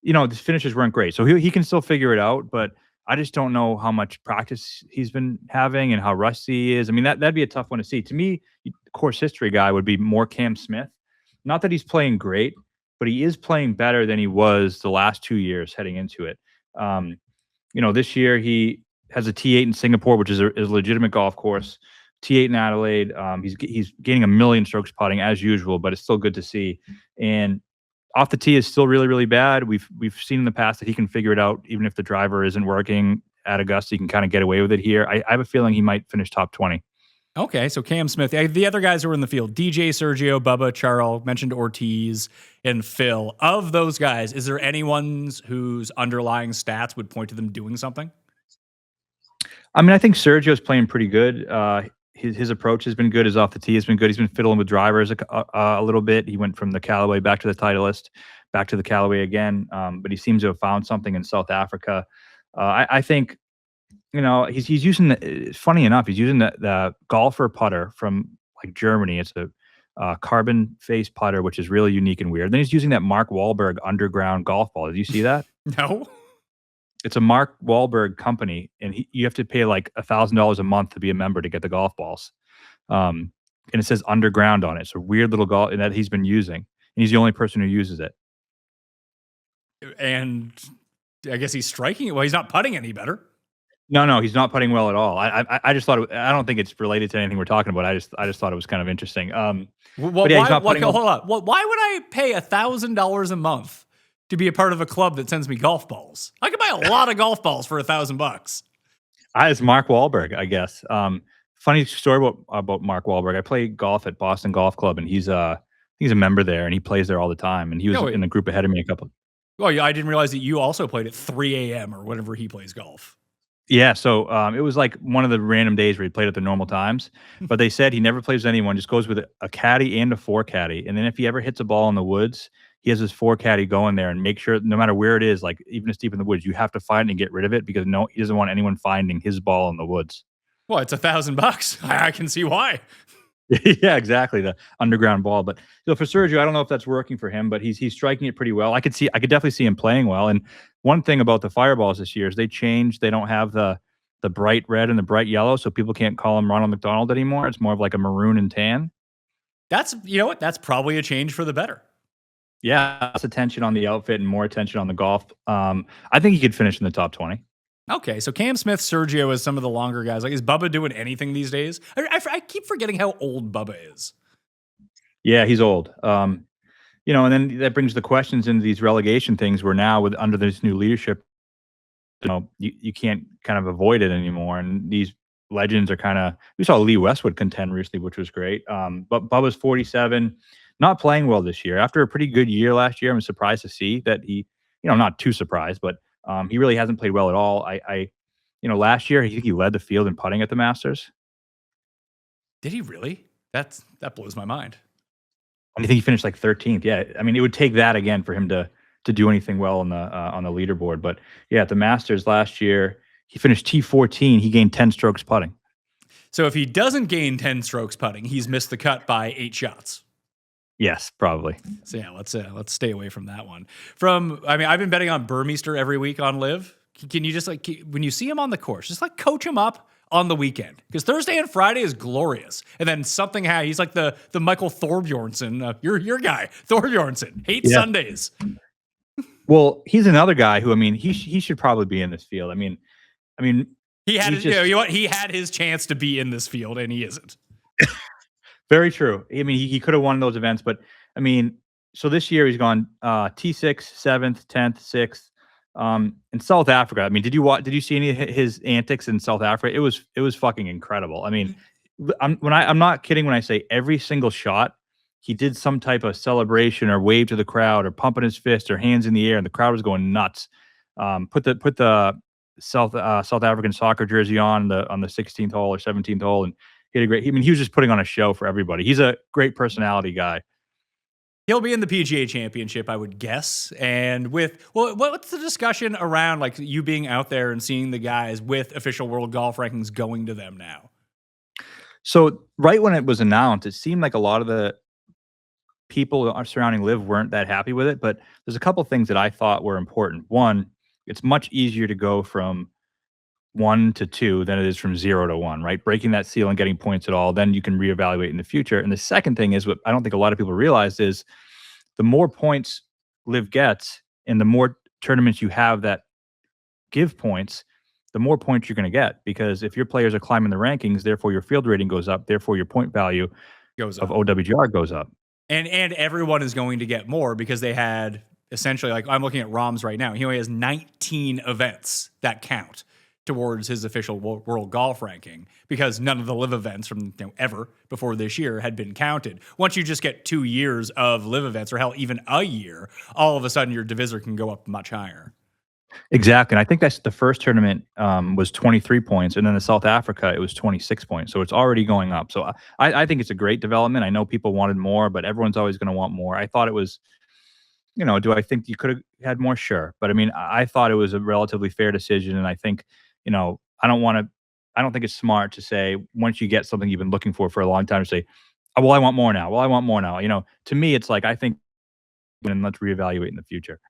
You know, the finishes weren't great, so he can still figure it out. But I just don't know how much practice he's been having and how rusty he is. I mean, that'd be a tough one to see. To me, the course history guy would be more Cam Smith. Not that he's playing great, but he is playing better than he was the last 2 years heading into it. You know, this year he has a T8 in Singapore, which is a legitimate golf course. T8 in Adelaide. He's gaining 1 million strokes putting as usual, but it's still good to see. And off the tee is still really, really bad. We've seen in the past that he can figure it out, even if the driver isn't working at Augusta. He can kind of get away with it here. I have a feeling he might finish top 20. Okay, so Cam Smith. The other guys who are in the field, DJ, Sergio, Bubba, Charles, mentioned Ortiz, and Phil. Of those guys, is there anyone whose underlying stats would point to them doing something? I mean, I think Sergio's playing pretty good. His approach has been good. His off the tee has been good. He's been fiddling with drivers a little bit. He went from the Callaway back to the Titleist, back to the Callaway again. But he seems to have found something in South Africa. I think, you know, he's using funny enough, he's using the golfer putter from like Germany. It's a carbon face putter, which is really unique and weird. Then he's using that Mark Wahlberg underground golf ball. Did you see that? No. It's a Mark Wahlberg company, and you have to pay like $1,000 a month to be a member to get the golf balls. And it says underground on it. It's a weird little golf that he's been using, and he's the only person who uses it. And I guess he's striking it. Well, he's not putting any better. No, he's not putting well at all. I just thought I don't think it's related to anything we're talking about. I just thought it was kind of interesting. Well, yeah, hold on. Well, why would I pay $1,000 a month to be a part of a club that sends me golf balls? I could buy a lot of golf balls for $1,000. It's Mark Wahlberg, I guess. Funny story about Mark Wahlberg. I play golf at Boston Golf Club, and he's a member there, and he plays there all the time. And he was in the group ahead of me a couple. Well, yeah, I didn't realize that you also played at 3 a.m. or whenever he plays golf. Yeah, so it was like one of the random days where he played at the normal times. But they said he never plays with anyone, just goes with a caddy and a 4 caddy. And then if he ever hits a ball in the woods, he has his 4 caddy go in there and make sure no matter where it is, like even if it's deep in the woods, you have to find it and get rid of it because he doesn't want anyone finding his ball in the woods. Well, it's $1,000. I can see why. Yeah, exactly. The underground ball. But for Sergio, I don't know if that's working for him, but he's striking it pretty well. I could definitely see him playing well. And one thing about the Fireballs this year is they changed. They don't have the bright red and the bright yellow, so people can't call him Ronald McDonald anymore. It's more of like a maroon and tan. That's, you know what? That's probably a change for the better. Yeah, less attention on the outfit and more attention on the golf. I think he could finish in the top 20. Okay, so Cam Smith, Sergio is some of the longer guys. Like, is Bubba doing anything these days? I keep forgetting how old Bubba is. Yeah, he's old. You know, and then that brings the questions into these relegation things where now under this new leadership, you know, you can't kind of avoid it anymore. And these legends are kind of, we saw Lee Westwood contend recently, which was great. But Bubba's 47, not playing well this year. After a pretty good year last year, I'm surprised to see that he, you know, not too surprised, but he really hasn't played well at all. You know, last year, I think he led the field in putting at the Masters. Did he really? That blows my mind. And I think he finished like 13th. Yeah, I mean, it would take that again for him to do anything well on the leaderboard. But yeah, at the Masters last year, he finished T14. He gained 10 strokes putting. So if he doesn't gain 10 strokes putting, he's missed the cut by 8 shots. Yes, probably. So yeah, let's stay away from that one. I've been betting on Burmeister every week on LIV. Can you just when you see him on the course, just coach him up on the weekend, because Thursday and Friday is glorious, and then he's like the Michael Thorbjornsson, your guy Thorbjornsson hates Sundays. Well, he's another guy who he should probably be in this field. He had his chance to be in this field, and he isn't. Very true. He could have won those events, but so this year he's gone T6, 7th, 10th, 6th. In South Africa, did you see any of his antics in South Africa? It was fucking incredible. I'm not kidding when I say every single shot he did some type of celebration or wave to the crowd or pumping his fist or hands in the air, and the crowd was going nuts. Put the South African soccer jersey on the 16th hole or 17th hole, and he had a great. He was just putting on a show for everybody. He's a great personality guy. He'll be in the PGA Championship, I would guess. And what's the discussion around you being out there and seeing the guys with official world golf rankings going to them now? So right when it was announced, it seemed like a lot of the people surrounding LIV weren't that happy with it, but there's a couple things that I thought were important. One, it's much easier to go from 1 to 2 than it is from 0 to 1, right? Breaking that seal and getting points at all, then you can reevaluate in the future. And the second thing is, what I don't think a lot of people realize, is the more points LIV gets and the more tournaments you have that give points, the more points you're going to get. Because if your players are climbing the rankings, therefore your field rating goes up, therefore your point value goes up. Of OWGR goes up. And everyone is going to get more, because they had essentially, I'm looking at Rahm's right now. He only has 19 events that count towards his official world golf ranking, because none of the LIV events from ever before this year had been counted. Once you just get 2 years of LIV events, or hell, even a year, all of a sudden your divisor can go up much higher. Exactly. And I think that's the first tournament was 23 points, and then the South Africa, it was 26 points. So it's already going up. So I think it's a great development. I know people wanted more, but everyone's always going to want more. I thought it was, do I think you could have had more? Sure. But I thought it was a relatively fair decision. And I think, I don't think it's smart to say, once you get something you've been looking for a long time, to say, oh, well, I want more now. Well, I want more now. To me, it's I think, and let's reevaluate in the future.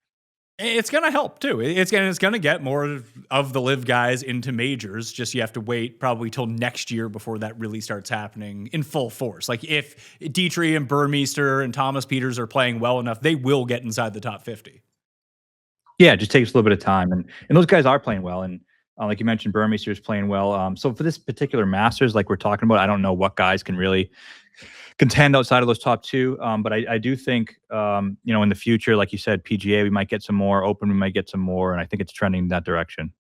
It's going to help too. It's going to get more of the LIV guys into majors. Just you have to wait probably till next year before that really starts happening in full force. If Dietrich and Burmeister and Thomas Pieters are playing well enough, they will get inside the top 50. Yeah, it just takes a little bit of time, and those guys are playing well. And like you mentioned, Burmeister is playing well. So for this particular Masters, like we're talking about, I don't know what guys can really contend outside of those top 2. But I do think, in the future, like you said, PGA, we might get some more. Open, we might get some more. And I think it's trending in that direction.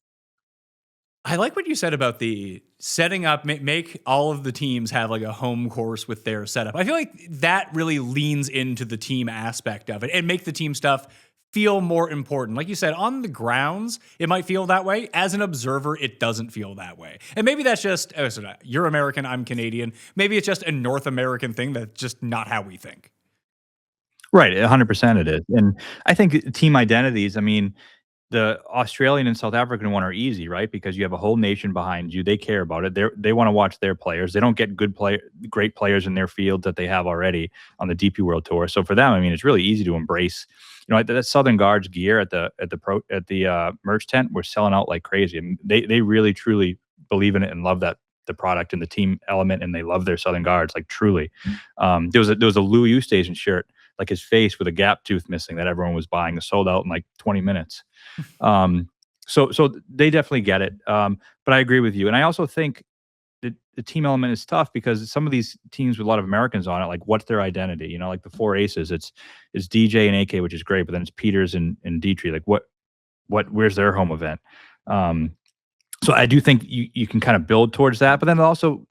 I like what you said about the setting up, make all of the teams have a home course with their setup. I feel like that really leans into the team aspect of it and make the team stuff feel more important. Like you said, on the grounds, it might feel that way. As an observer, it doesn't feel that way. And maybe that's just, you're American, I'm Canadian. Maybe it's just a North American thing that's just not how we think. Right, 100% it is. And I think team identities, the Australian and South African one are easy, right? Because you have a whole nation behind you. They care about it. They want to watch their players. They don't get great players in their field that they have already on the DP World Tour. So for them, it's really easy to embrace. That Southern Guards gear at the merch tent, we're selling out like crazy. They really truly believe in it and love the product and the team element, and they love their Southern Guards, like truly. There was a Louis Oosthuizen shirt, like his face with a gap tooth missing, that everyone was buying. It sold out in 20 minutes. So they definitely get it. But I agree with you, and I also think the team element is tough, because some of these teams with a lot of Americans on it, what's their identity? Like the 4 aces, it's DJ and AK, which is great, but then it's Pieters and Dietrich. Where's their home event? So I do think you can kind of build towards that, but then it also,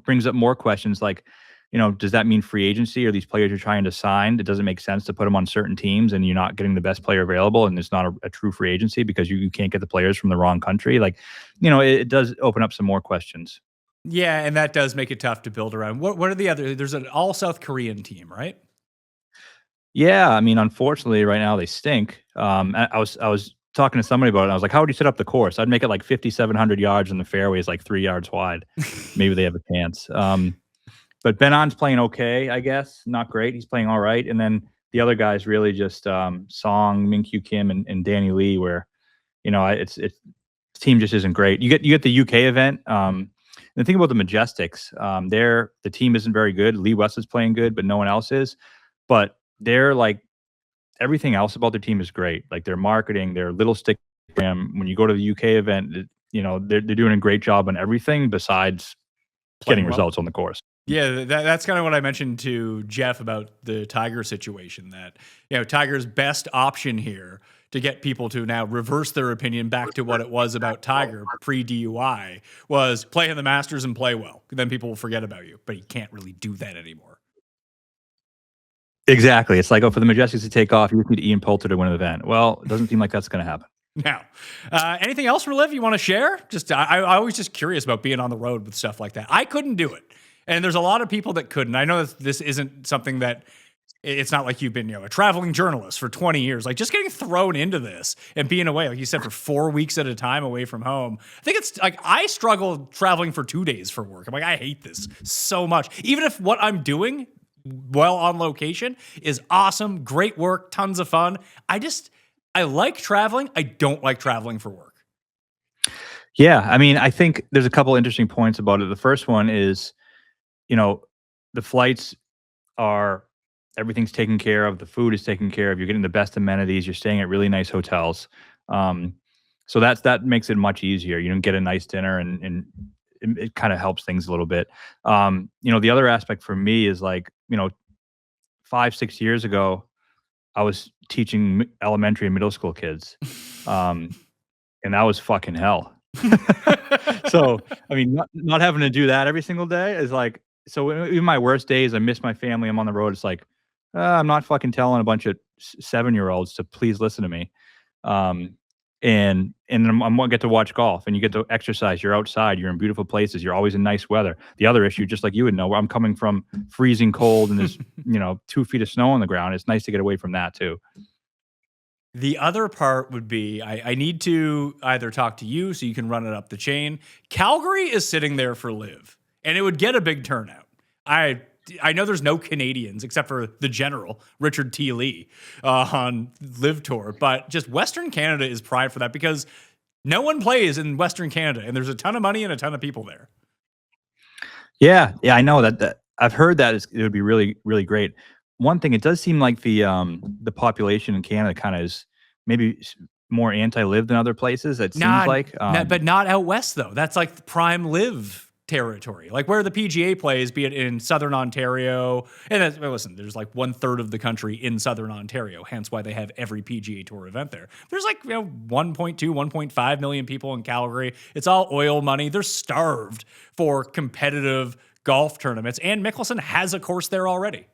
brings up more questions does that mean free agency? Or these players you're trying to sign, it doesn't make sense to put them on certain teams and you're not getting the best player available, and it's not a true free agency because you can't get the players from the wrong country. It does open up some more questions. Yeah, and that does make it tough to build around. What are the other? There's an all South Korean team, right? Yeah, unfortunately, right now they stink. I was talking to somebody about it. And I was like, how would you set up the course? I'd make it like 5,700 yards and the fairway is like 3 yards wide. Maybe they have a chance. But Ben-An's playing okay, I guess. Not great. He's playing all right. And then the other guys really just Song, Min-Kyu Kim, and Danny Lee, where, it's team just isn't great. You get the UK event. The thing about the Majestics, the team isn't very good. Lee West is playing good, but no one else is. But they're like, everything else about their team is great. Like their marketing, their little stick program. When you go to the UK event, they're doing a great job on everything besides getting results on the course. Yeah, that's kind of what I mentioned to Geoff about the Tiger situation, that, Tiger's best option here to get people to now reverse their opinion back to what it was about Tiger pre-DUI was play in the Masters and play well. Then people will forget about you, but you can't really do that anymore. Exactly. It's like, for the Majestics to take off, you just need Ian Poulter to win an event. Well, it doesn't seem like that's going to happen. Now, anything else for LIV you want to share? I always just curious about being on the road with stuff like that. I couldn't do it. And there's a lot of people that couldn't. I know that this isn't something that, it's not like you've been, a traveling journalist for 20 years. Like, just getting thrown into this and being away, like you said, for 4 weeks at a time away from home. I think it's like, I struggle traveling for 2 days for work. I'm like, I hate this so much. Even if what I'm doing well on location is awesome, great work, tons of fun. I like traveling. I don't like traveling for work. Yeah. I mean, I think there's a couple interesting points about it. The first one is, the flights are, everything's taken care of. The food is taken care of. You're getting the best amenities. You're staying at really nice hotels. So that makes it much easier. You don't get a nice dinner, and it kind of helps things a little bit. The other aspect for me is like, 5-6 years ago, I was teaching elementary and middle school kids. And that was fucking hell. So, I mean, not having to do that every single day is like, so even my worst days, I miss my family, I'm on the road. It's like, I'm not fucking telling a bunch of 7-year-olds to please listen to me. And I'm gonna get to watch golf, and you get to exercise. You're outside. You're in beautiful places. You're always in nice weather. The other issue, just like you would know, where I'm coming from, freezing cold, and there's 2 feet of snow on the ground. It's nice to get away from that too. The other part would be, I need to either talk to you so you can run it up the chain. Calgary is sitting there for LIV, and it would get a big turnout. I know there's no Canadians except for the general, Richard T. Lee, on LIV Tour, but just Western Canada is primed for that because no one plays in Western Canada, and there's a ton of money and a ton of people there. Yeah, I know that I've heard that it would be really, really great. One thing, it does seem like the population in Canada kind of is maybe more anti-LIV than other places. It seems like, but not out west though. That's like the prime LIV territory, like where the PGA plays, be it in Southern Ontario. And listen, there's like 1/3 of the country in Southern Ontario, hence why they have every PGA Tour event there. There's like 1.2, 1.5 million people in Calgary. It's all oil money. They're starved for competitive golf tournaments, and Mickelson has a course there already.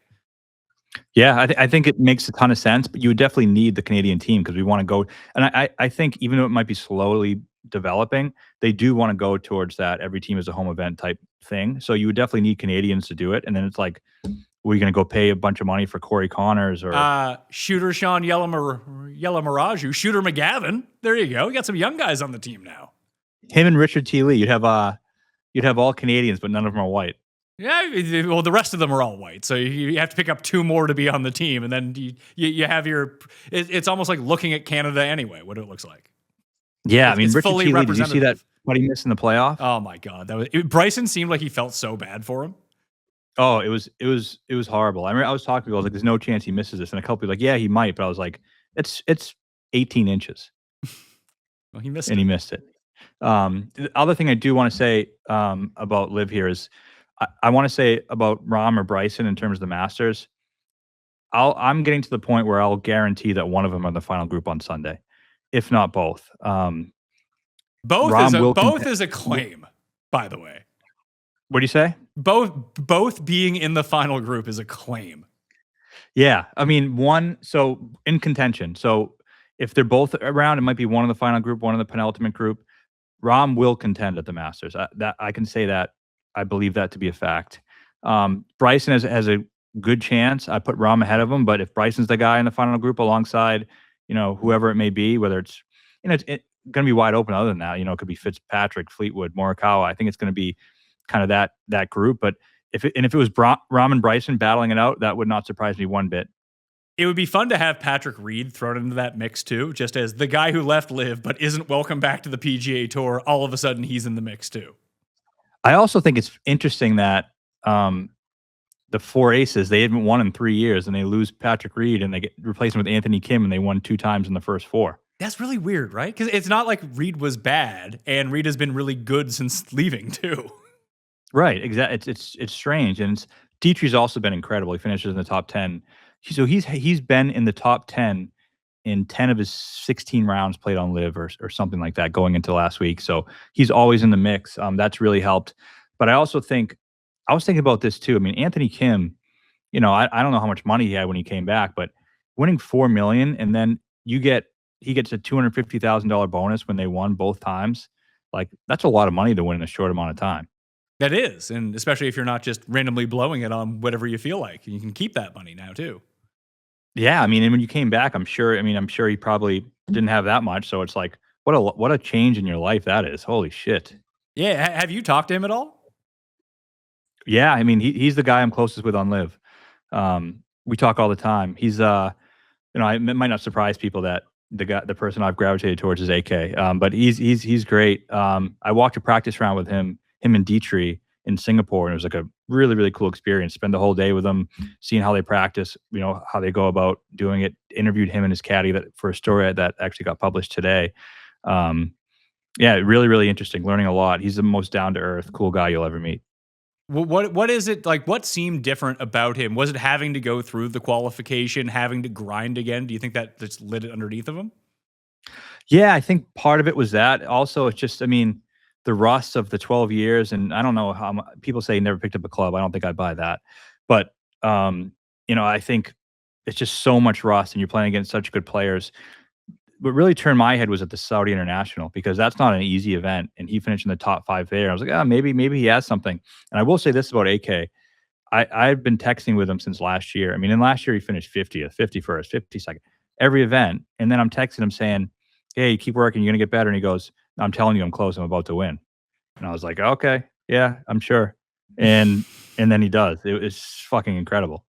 Yeah, I think it makes a ton of sense, but you would definitely need the Canadian team because we want to go. And I think even though it might be slowly developing, they do want to go towards that every team is a home event type thing. So you would definitely need Canadians to do it. And then it's like, we're going to go pay a bunch of money for Corey Connors or Shooter Sean Yella Miraju, Shooter McGavin. There you go. You got some young guys on the team now. Him and Richard T. Lee. You'd have all Canadians, but none of them are white. Yeah, well, the rest of them are all white, so you have to pick up 2 more to be on the team, and then you have your. It's almost like looking at Canada anyway. What it looks like. Yeah, I mean, Richard T. Lee. Did you see that? What he missed in the playoff? Oh my God, Bryson seemed like he felt so bad for him. Oh, it was horrible. I remember I was talking to him, I was like, "There's no chance he misses this," and a couple people were like, "Yeah, he might," but I was like, "It's 18 inches." Well, he missed it. The other thing I do want to say about LIV here is. I want to say about Rahm or Bryson in terms of the Masters. I'm getting to the point where I'll guarantee that one of them are in the final group on Sunday, if not both. Both is a claim, by the way. What do you say? Both being in the final group is a claim. Yeah, I mean, one. So in contention. So if they're both around, it might be one in the final group, one in the penultimate group. Rahm will contend at the Masters. I can say that. I believe that to be a fact. Bryson has a good chance. I put Rahm ahead of him, but if Bryson's the guy in the final group alongside, whoever it may be, whether it's it's going to be wide open. Other than that, it could be Fitzpatrick, Fleetwood, Morikawa. I think it's going to be kind of that group. But if it was Rahm and Bryson battling it out, that would not surprise me one bit. It would be fun to have Patrick Reed thrown into that mix too, just as the guy who left LIV but isn't welcome back to the PGA Tour. All of a sudden, he's in the mix too. I also think it's interesting that the 4 aces, they haven't won in 3 years, and they lose Patrick Reed, and they get replaced with Anthony Kim, and they won 2 times in the first 4. That's really weird, right? Because it's not like Reed was bad, and Reed has been really good since leaving too. Right, exactly. It's strange, and Dietrich's also been incredible. He finishes in the top 10. So he's been in the top 10 in 10 of his 16 rounds played on LIV or something like that going into last week. So he's always in the mix. That's really helped. But I also think I was thinking about this too. I mean, Anthony Kim, I don't know how much money he had when he came back, but winning $4 million, and then he gets a $250,000 bonus when they won both times. Like, that's a lot of money to win in a short amount of time. That is, and especially if you're not just randomly blowing it on whatever you feel like, you can keep that money now too. Yeah, I mean, and when you came back, I'm sure he probably didn't have that much. So it's like, what a change in your life that is. Holy shit. Yeah, have you talked to him at all? Yeah, I mean, he's the guy I'm closest with on LIV. We talk all the time. He's it might not surprise people that the person I've gravitated towards is AK. But he's great. I walked a practice round with him and Dietrich in Singapore, and it was like a really, really cool experience. Spend the whole day with them, seeing how they practice, how they go about doing it. Interviewed him and his caddy for a story that actually got published today. Yeah, really, really interesting. Learning a lot. He's the most down to earth, cool guy you'll ever meet. What is it like? What seemed different about him? Was it having to go through the qualification, having to grind again? Do you think that just lit it underneath of him? Yeah, I think part of it was that. Also, it's just, the rust of the 12 years, and I don't know how people say he never picked up a club. I don't think I buy that, but I think it's just so much rust, and you're playing against such good players. What really turned my head was at the Saudi International, because that's not an easy event, and he finished in the top 5 there. I was like, maybe he has something. And I will say this about AK. I've been texting with him since last year. And last year he finished 50th, 51st, 52nd, every event. And then I'm texting him saying, hey, keep working, you're going to get better. And he goes, I'm telling you, I'm close. I'm about to win. And I was like, okay, yeah, I'm sure. And then he does. It was fucking incredible.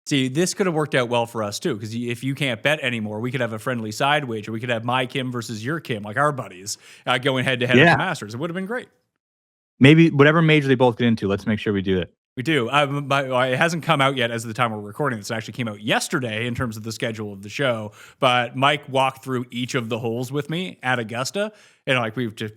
See, this could have worked out well for us too, because if you can't bet anymore, we could have a friendly side wager. We could have my Kim versus your Kim, like our buddies, going head to head at the Masters. It would have been great. Maybe whatever major they both get into, let's make sure we do it. We do. It hasn't come out yet as of the time we're recording this. It actually came out yesterday in terms of the schedule of the show. But Mike walked through each of the holes with me at Augusta, and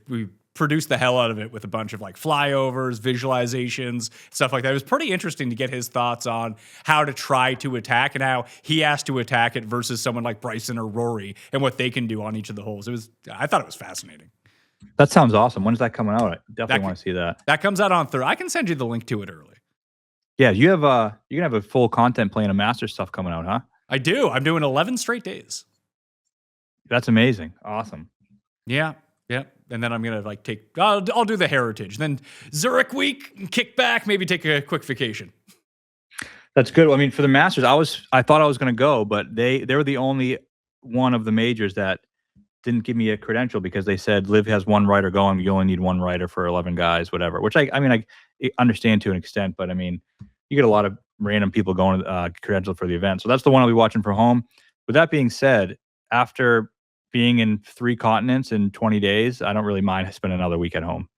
we produced the hell out of it with a bunch of flyovers, visualizations, stuff like that. It was pretty interesting to get his thoughts on how to try to attack and how he has to attack it versus someone like Bryson or Rory and what they can do on each of the holes. I thought it was fascinating. That sounds awesome. When's that coming out? I definitely want to see that. That comes out on Thursday. I can send you the link to it early. Yeah, you're gonna have a full content playing a Masters stuff coming out, huh? I do. I'm doing 11 straight days. That's amazing. Awesome. Yeah. And then I'm gonna I'll do the Heritage. Then Zurich week, kick back, maybe take a quick vacation. That's good. For the Masters, I thought I was gonna go, but they were the only one of the majors that didn't give me a credential, because they said LIV has one writer going. You only need one writer for 11 guys, whatever. Which I understand to an extent, but you get a lot of random people going credentialed for the event. So that's the one I'll be watching from home. With that being said, after being in 3 continents in 20 days, I don't really mind spending another week at home.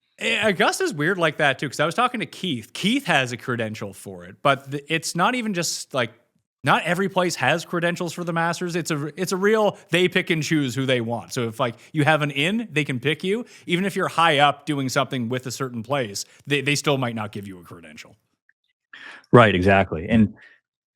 Augusta's weird like that too, because I was talking to Keith. Keith has a credential for it, but it's not even just not every place has credentials for the Masters. It's a real, they pick and choose who they want. So if you have an in, they can pick you. Even if you're high up doing something with a certain place, they still might not give you a credential. Right, exactly. And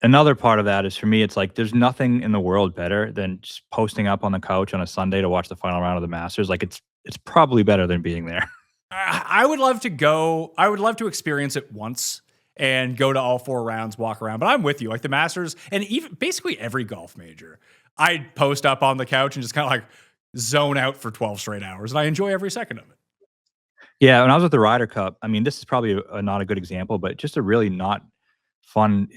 another part of that is, for me, it's there's nothing in the world better than just posting up on the couch on a Sunday to watch the final round of the Masters. It's probably better than being there. I would love to go. I would love to experience it once and go to all 4 rounds, walk around. But I'm with you. The Masters and even basically every golf major, I'd post up on the couch and just kind of zone out for 12 straight hours. And I enjoy every second of it. Yeah, when I was at the Ryder Cup, this is probably not a good example, but just a really not fun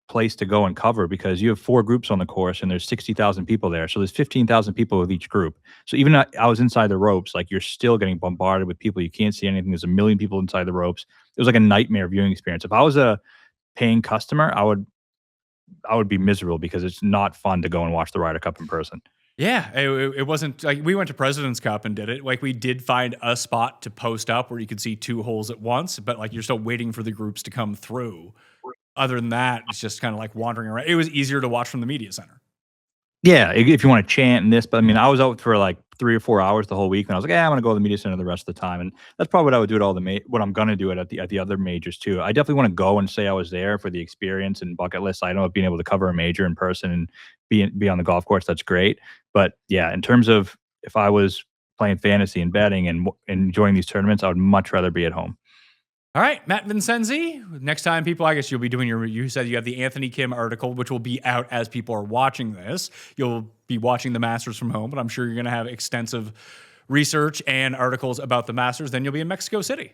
place to go and cover, because you have 4 groups on the course and there's 60,000 people there. So there's 15,000 people with each group. So even I was inside the ropes, like you're still getting bombarded with people. You can't see anything. There's a million people inside the ropes. It was like a nightmare viewing experience. If I was a paying customer, I would be miserable, because it's not fun to go and watch the Ryder Cup in person. Yeah, it wasn't like we went to President's Cup and did it. Like we did find a spot to post up where you could see 2 holes at once, but like you're still waiting for the groups to come through. Other than that, it's just kind of like wandering around. It was easier to watch from the media center. Yeah, if you want to chant and this, but I mean, I was out for like 3 or 4 hours the whole week, and I was like, I'm going to go to the media center the rest of the time, and that's probably what I would do at all what I'm going to do it at the other majors too. I definitely want to go and say I was there for the experience and bucket list item of being able to cover a major in person and be on the golf course. That's great, but yeah, in terms of if I was playing fantasy and betting and enjoying these tournaments, I would much rather be at home. All right, Matt Vincenzi. Next time, people, I guess you'll be doing you said you have the Anthony Kim article, which will be out as people are watching this. You'll be watching the Masters from home, but I'm sure you're going to have extensive research and articles about the Masters. Then you'll be in Mexico City.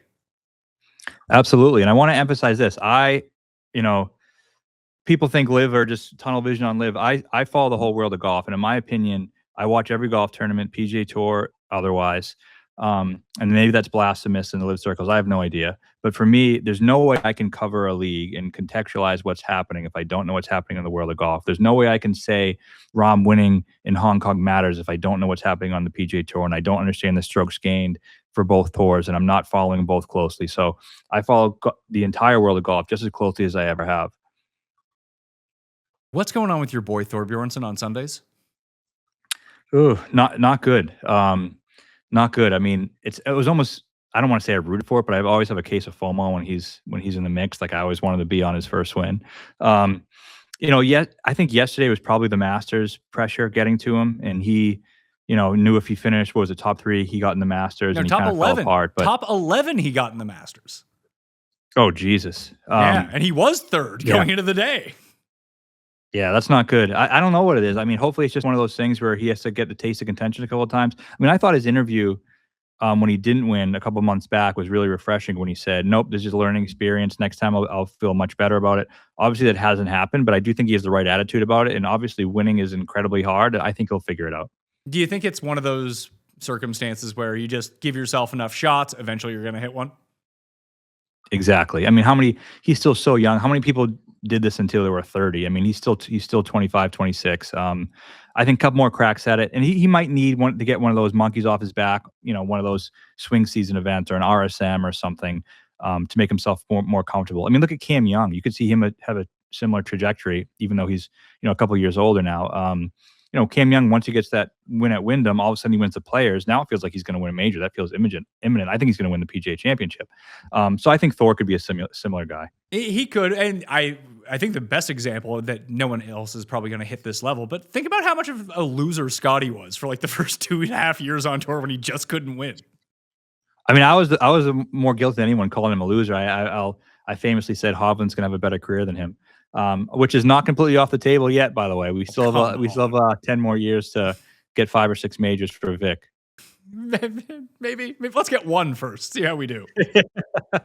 Absolutely. And I want to emphasize this. People think LIV or just tunnel vision on LIV. I follow the whole world of golf. And in my opinion, I watch every golf tournament, PGA Tour, otherwise. And maybe that's blasphemous in the LIV circles. I have no idea. But for me, there's no way I can cover a league and contextualize what's happening if I don't know what's happening in the world of golf. There's no way I can say Rahm winning in Hong Kong matters if I don't know what's happening on the PGA Tour and I don't understand the strokes gained for both tours, and I'm not following both closely. So I follow the entire world of golf just as closely as I ever have. What's going on with your boy Thor Bjornsson on Sundays? Ooh, not good. Not good. I mean, it was almost, I don't want to say I rooted for it, but I always have a case of FOMO when he's in the mix. Like I always wanted to be on his first win. I think yesterday was probably the Masters pressure getting to him, and he, knew if he finished, what was it, top 3, he got in the Masters, and he top kind of 11. fell apart. But top 11, he got in the Masters. Oh Jesus! Yeah, and he was 3rd going into the day. Yeah, that's not good. I don't know what it is. I mean, hopefully it's just one of those things where he has to get the taste of contention a couple of times. I mean, I thought his interview when he didn't win a couple of months back was really refreshing when he said, nope, this is a learning experience. Next time I'll feel much better about it. Obviously that hasn't happened, but I do think he has the right attitude about it. And obviously winning is incredibly hard. I think he'll figure it out. Do you think it's one of those circumstances where you just give yourself enough shots, eventually you're going to hit one? Exactly. I mean, he's still so young. How many people did this until they were 30? I mean, he's still 25, 26. I think a couple more cracks at it, and he might need to get one of those monkeys off his back, one of those swing season events or an RSM or something to make himself more comfortable. I mean, look at Cam Young. You could see him have a similar trajectory, even though he's, a couple of years older now. Cam Young, once he gets that win at Wyndham, all of a sudden he wins the Players. Now it feels like he's going to win a major. That feels imminent. I think he's going to win the PGA Championship. So I think Thor could be a similar guy. He could, and I think the best example that no one else is probably going to hit this level, but think about how much of a loser Scotty was for like the first 2.5 years on tour when he just couldn't win. I mean, I was more guilty than anyone calling him a loser. I famously said Hovland's going to have a better career than him. Which is not completely off the table yet, by the way. We still have 10 more years to get 5 or 6 majors for Vic. Maybe let's get one first. See how we do.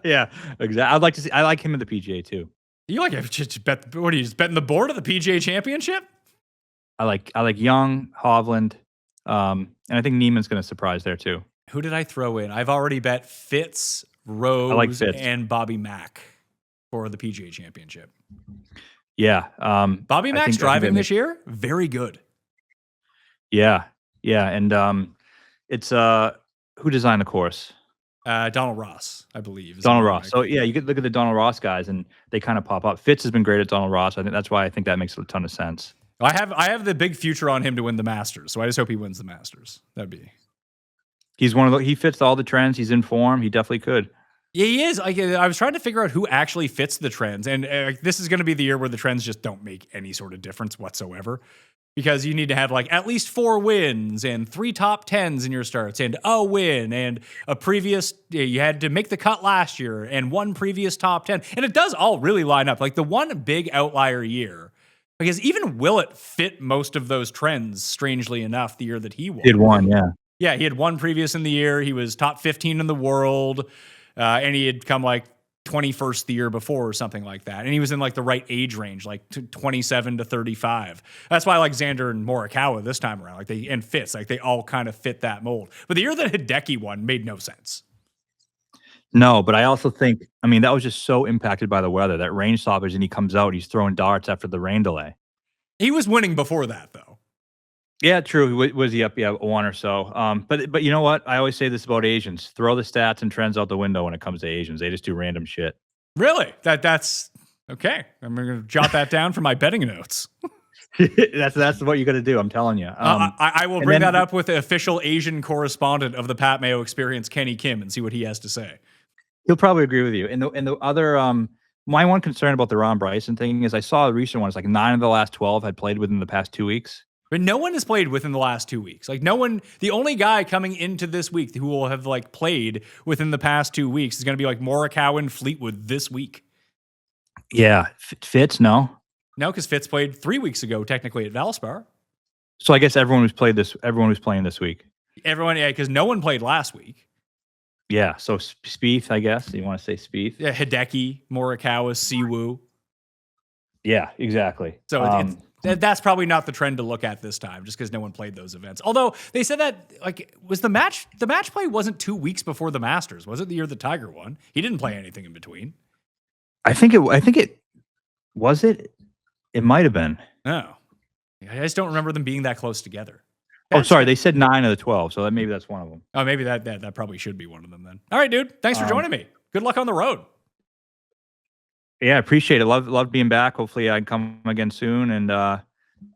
Yeah, exactly. I'd like to see. I like him in the PGA too. You like just bet? What are you just betting the board of the PGA Championship? I like Young, Hovland, and I think Neiman's going to surprise there too. Who did I throw in? I've already bet Fitz, Rose, and Bobby Mack for the PGA Championship. Yeah. Bobby Mack's driving this year. Very good. Yeah. Yeah. And it's who designed the course? Donald Ross, I believe. Donald Ross. So yeah, you could look at the Donald Ross guys and they kind of pop up. Fitz has been great at Donald Ross. I think that's why I think that makes a ton of sense. I have the big future on him to win the Masters. So I just hope he wins the Masters. He's he fits all the trends. He's in form. He definitely could. Yeah, he is. I was trying to figure out who actually fits the trends. And this is going to be the year where the trends just don't make any sort of difference whatsoever. Because you need to have like at least 4 wins and 3 top 10s in your starts and a win and a previous, you had to make the cut last year and 1 previous top 10. And it does all really line up. Like the one big outlier year, because even Willett fit most of those trends, strangely enough, the year that he won. Did one, yeah. Yeah, he had 1 previous in the year. He was top 15 in the world. And he had come like 21st the year before or something like that. And he was in like the right age range, like 27 to 35. That's why I like Xander and Morikawa this time around, and Fitz, like they all kind of fit that mold. But the year that Hideki won made no sense. No, but I also think, I mean, that was just so impacted by the weather, that rain stoppage, and he comes out, he's throwing darts after the rain delay. He was winning before that, though. Yeah, true. Was he up? Yeah, one or so. But you know what? I always say this about Asians: throw the stats and trends out the window when it comes to Asians. They just do random shit. Really? That's okay. I'm gonna jot that down for my betting notes. That's what you got to do. I'm telling you. I will bring that up with the official Asian correspondent of the Pat Mayo Experience, Kenny Kim, and see what he has to say. He'll probably agree with you. And the other, my one concern about the Rahm Bryson thing is I saw a recent one. It's like 9 of the last 12 had played within the past 2 weeks. But no one has played within the last 2 weeks. Like no one, the only guy coming into this week who will have like played within the past 2 weeks is going to be like Morikawa and Fleetwood this week. Yeah. Fitz, no? No, because Fitz played 3 weeks ago, technically at Valspar. So I guess everyone who's playing this week. Everyone, yeah, because no one played last week. Yeah, so Spieth, I guess. You want to say Spieth? Yeah, Hideki, Morikawa, Siwoo. Yeah, exactly. So that's probably not the trend to look at this time, just because no one played those events. Although they said that like was the match play wasn't 2 weeks before the Masters. Was it the year the Tiger won? He didn't play anything in between. I think it was it. It might have been. No, I just don't remember them being that close together. Oh, sorry. They said 9 of the 12, so maybe that's one of them. Oh, maybe that probably should be one of them then. All right, dude. Thanks for joining me. Good luck on the road. Yeah, I appreciate it. Love being back. Hopefully I can come again soon, and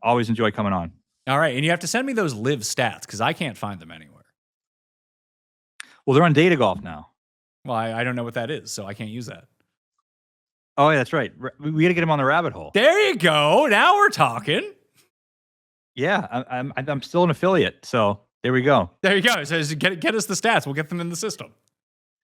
always enjoy coming on. All right, and you have to send me those LIV stats because I can't find them anywhere. Well, they're on Data Golf now. Well, I don't know what that is, so I can't use that. Oh, yeah, that's right. We got to get him on the rabbit hole. There you go. Now we're talking. Yeah, I'm still an affiliate, so there we go. There you go. So get us the stats. We'll get them in the system.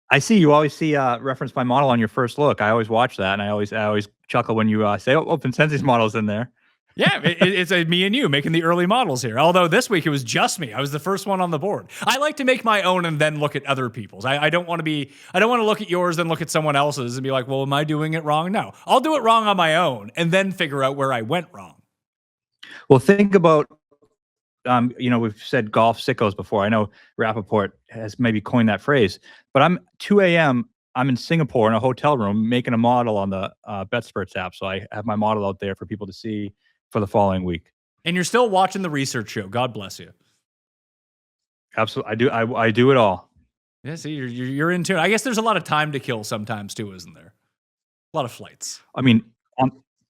I see you always see reference my model on your first look. I always watch that, and I always chuckle when you say, "Oh, Vincenzi's model's in there." Yeah, it's me and you making the early models here. Although this week it was just me. I was the first one on the board. I like to make my own and then look at other people's. I don't want to look at yours and look at someone else's and be like, "Well, am I doing it wrong?" No, I'll do it wrong on my own and then figure out where I went wrong. Well, think about, we've said golf sickos before. I know Rappaport has maybe coined that phrase, but I'm 2 a.m. I'm in Singapore in a hotel room making a model on the BetSperts app. So I have my model out there for people to see for the following week. And you're still watching the research show. God bless you. Absolutely. I do it all. Yeah, see, you're into it. I guess there's a lot of time to kill sometimes too, isn't there? A lot of flights. I mean,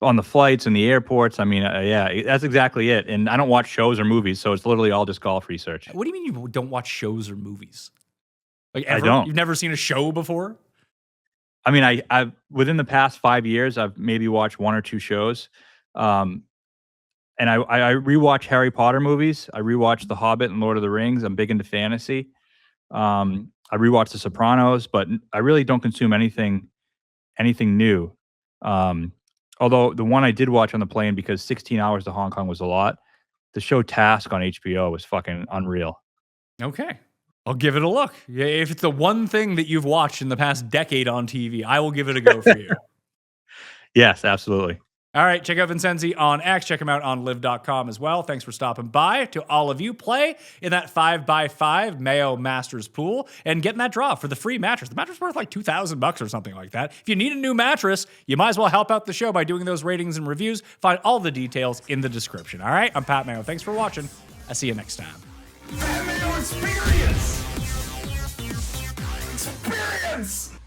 on the flights and the airports. I mean, yeah, that's exactly it. And I don't watch shows or movies, so it's literally all just golf research. What do you mean you don't watch shows or movies? Like I don't. You've never seen a show before? I mean, I've within the past 5 years, I've maybe watched 1 or 2 shows. And I rewatch Harry Potter movies. I rewatch The Hobbit and Lord of the Rings. I'm big into fantasy. I rewatch The Sopranos, but I really don't consume anything new. Although the one I did watch on the plane, because 16 hours to Hong Kong was a lot, the show Task on HBO was fucking unreal. Okay. I'll give it a look. Yeah, if it's the one thing that you've watched in the past decade on TV, I will give it a go for you. Yes, absolutely. All right, check out Vincenzi on X. Check him out on liv.com as well. Thanks for stopping by. To all of you, play in that 5x5 Mayo Masters pool and get in that draw for the free mattress. The mattress is worth like $2,000 or something like that. If you need a new mattress, you might as well help out the show by doing those ratings and reviews. Find all the details in the description. All right, I'm Pat Mayo. Thanks for watching. I'll see you next time. Mayo Experience! Experience!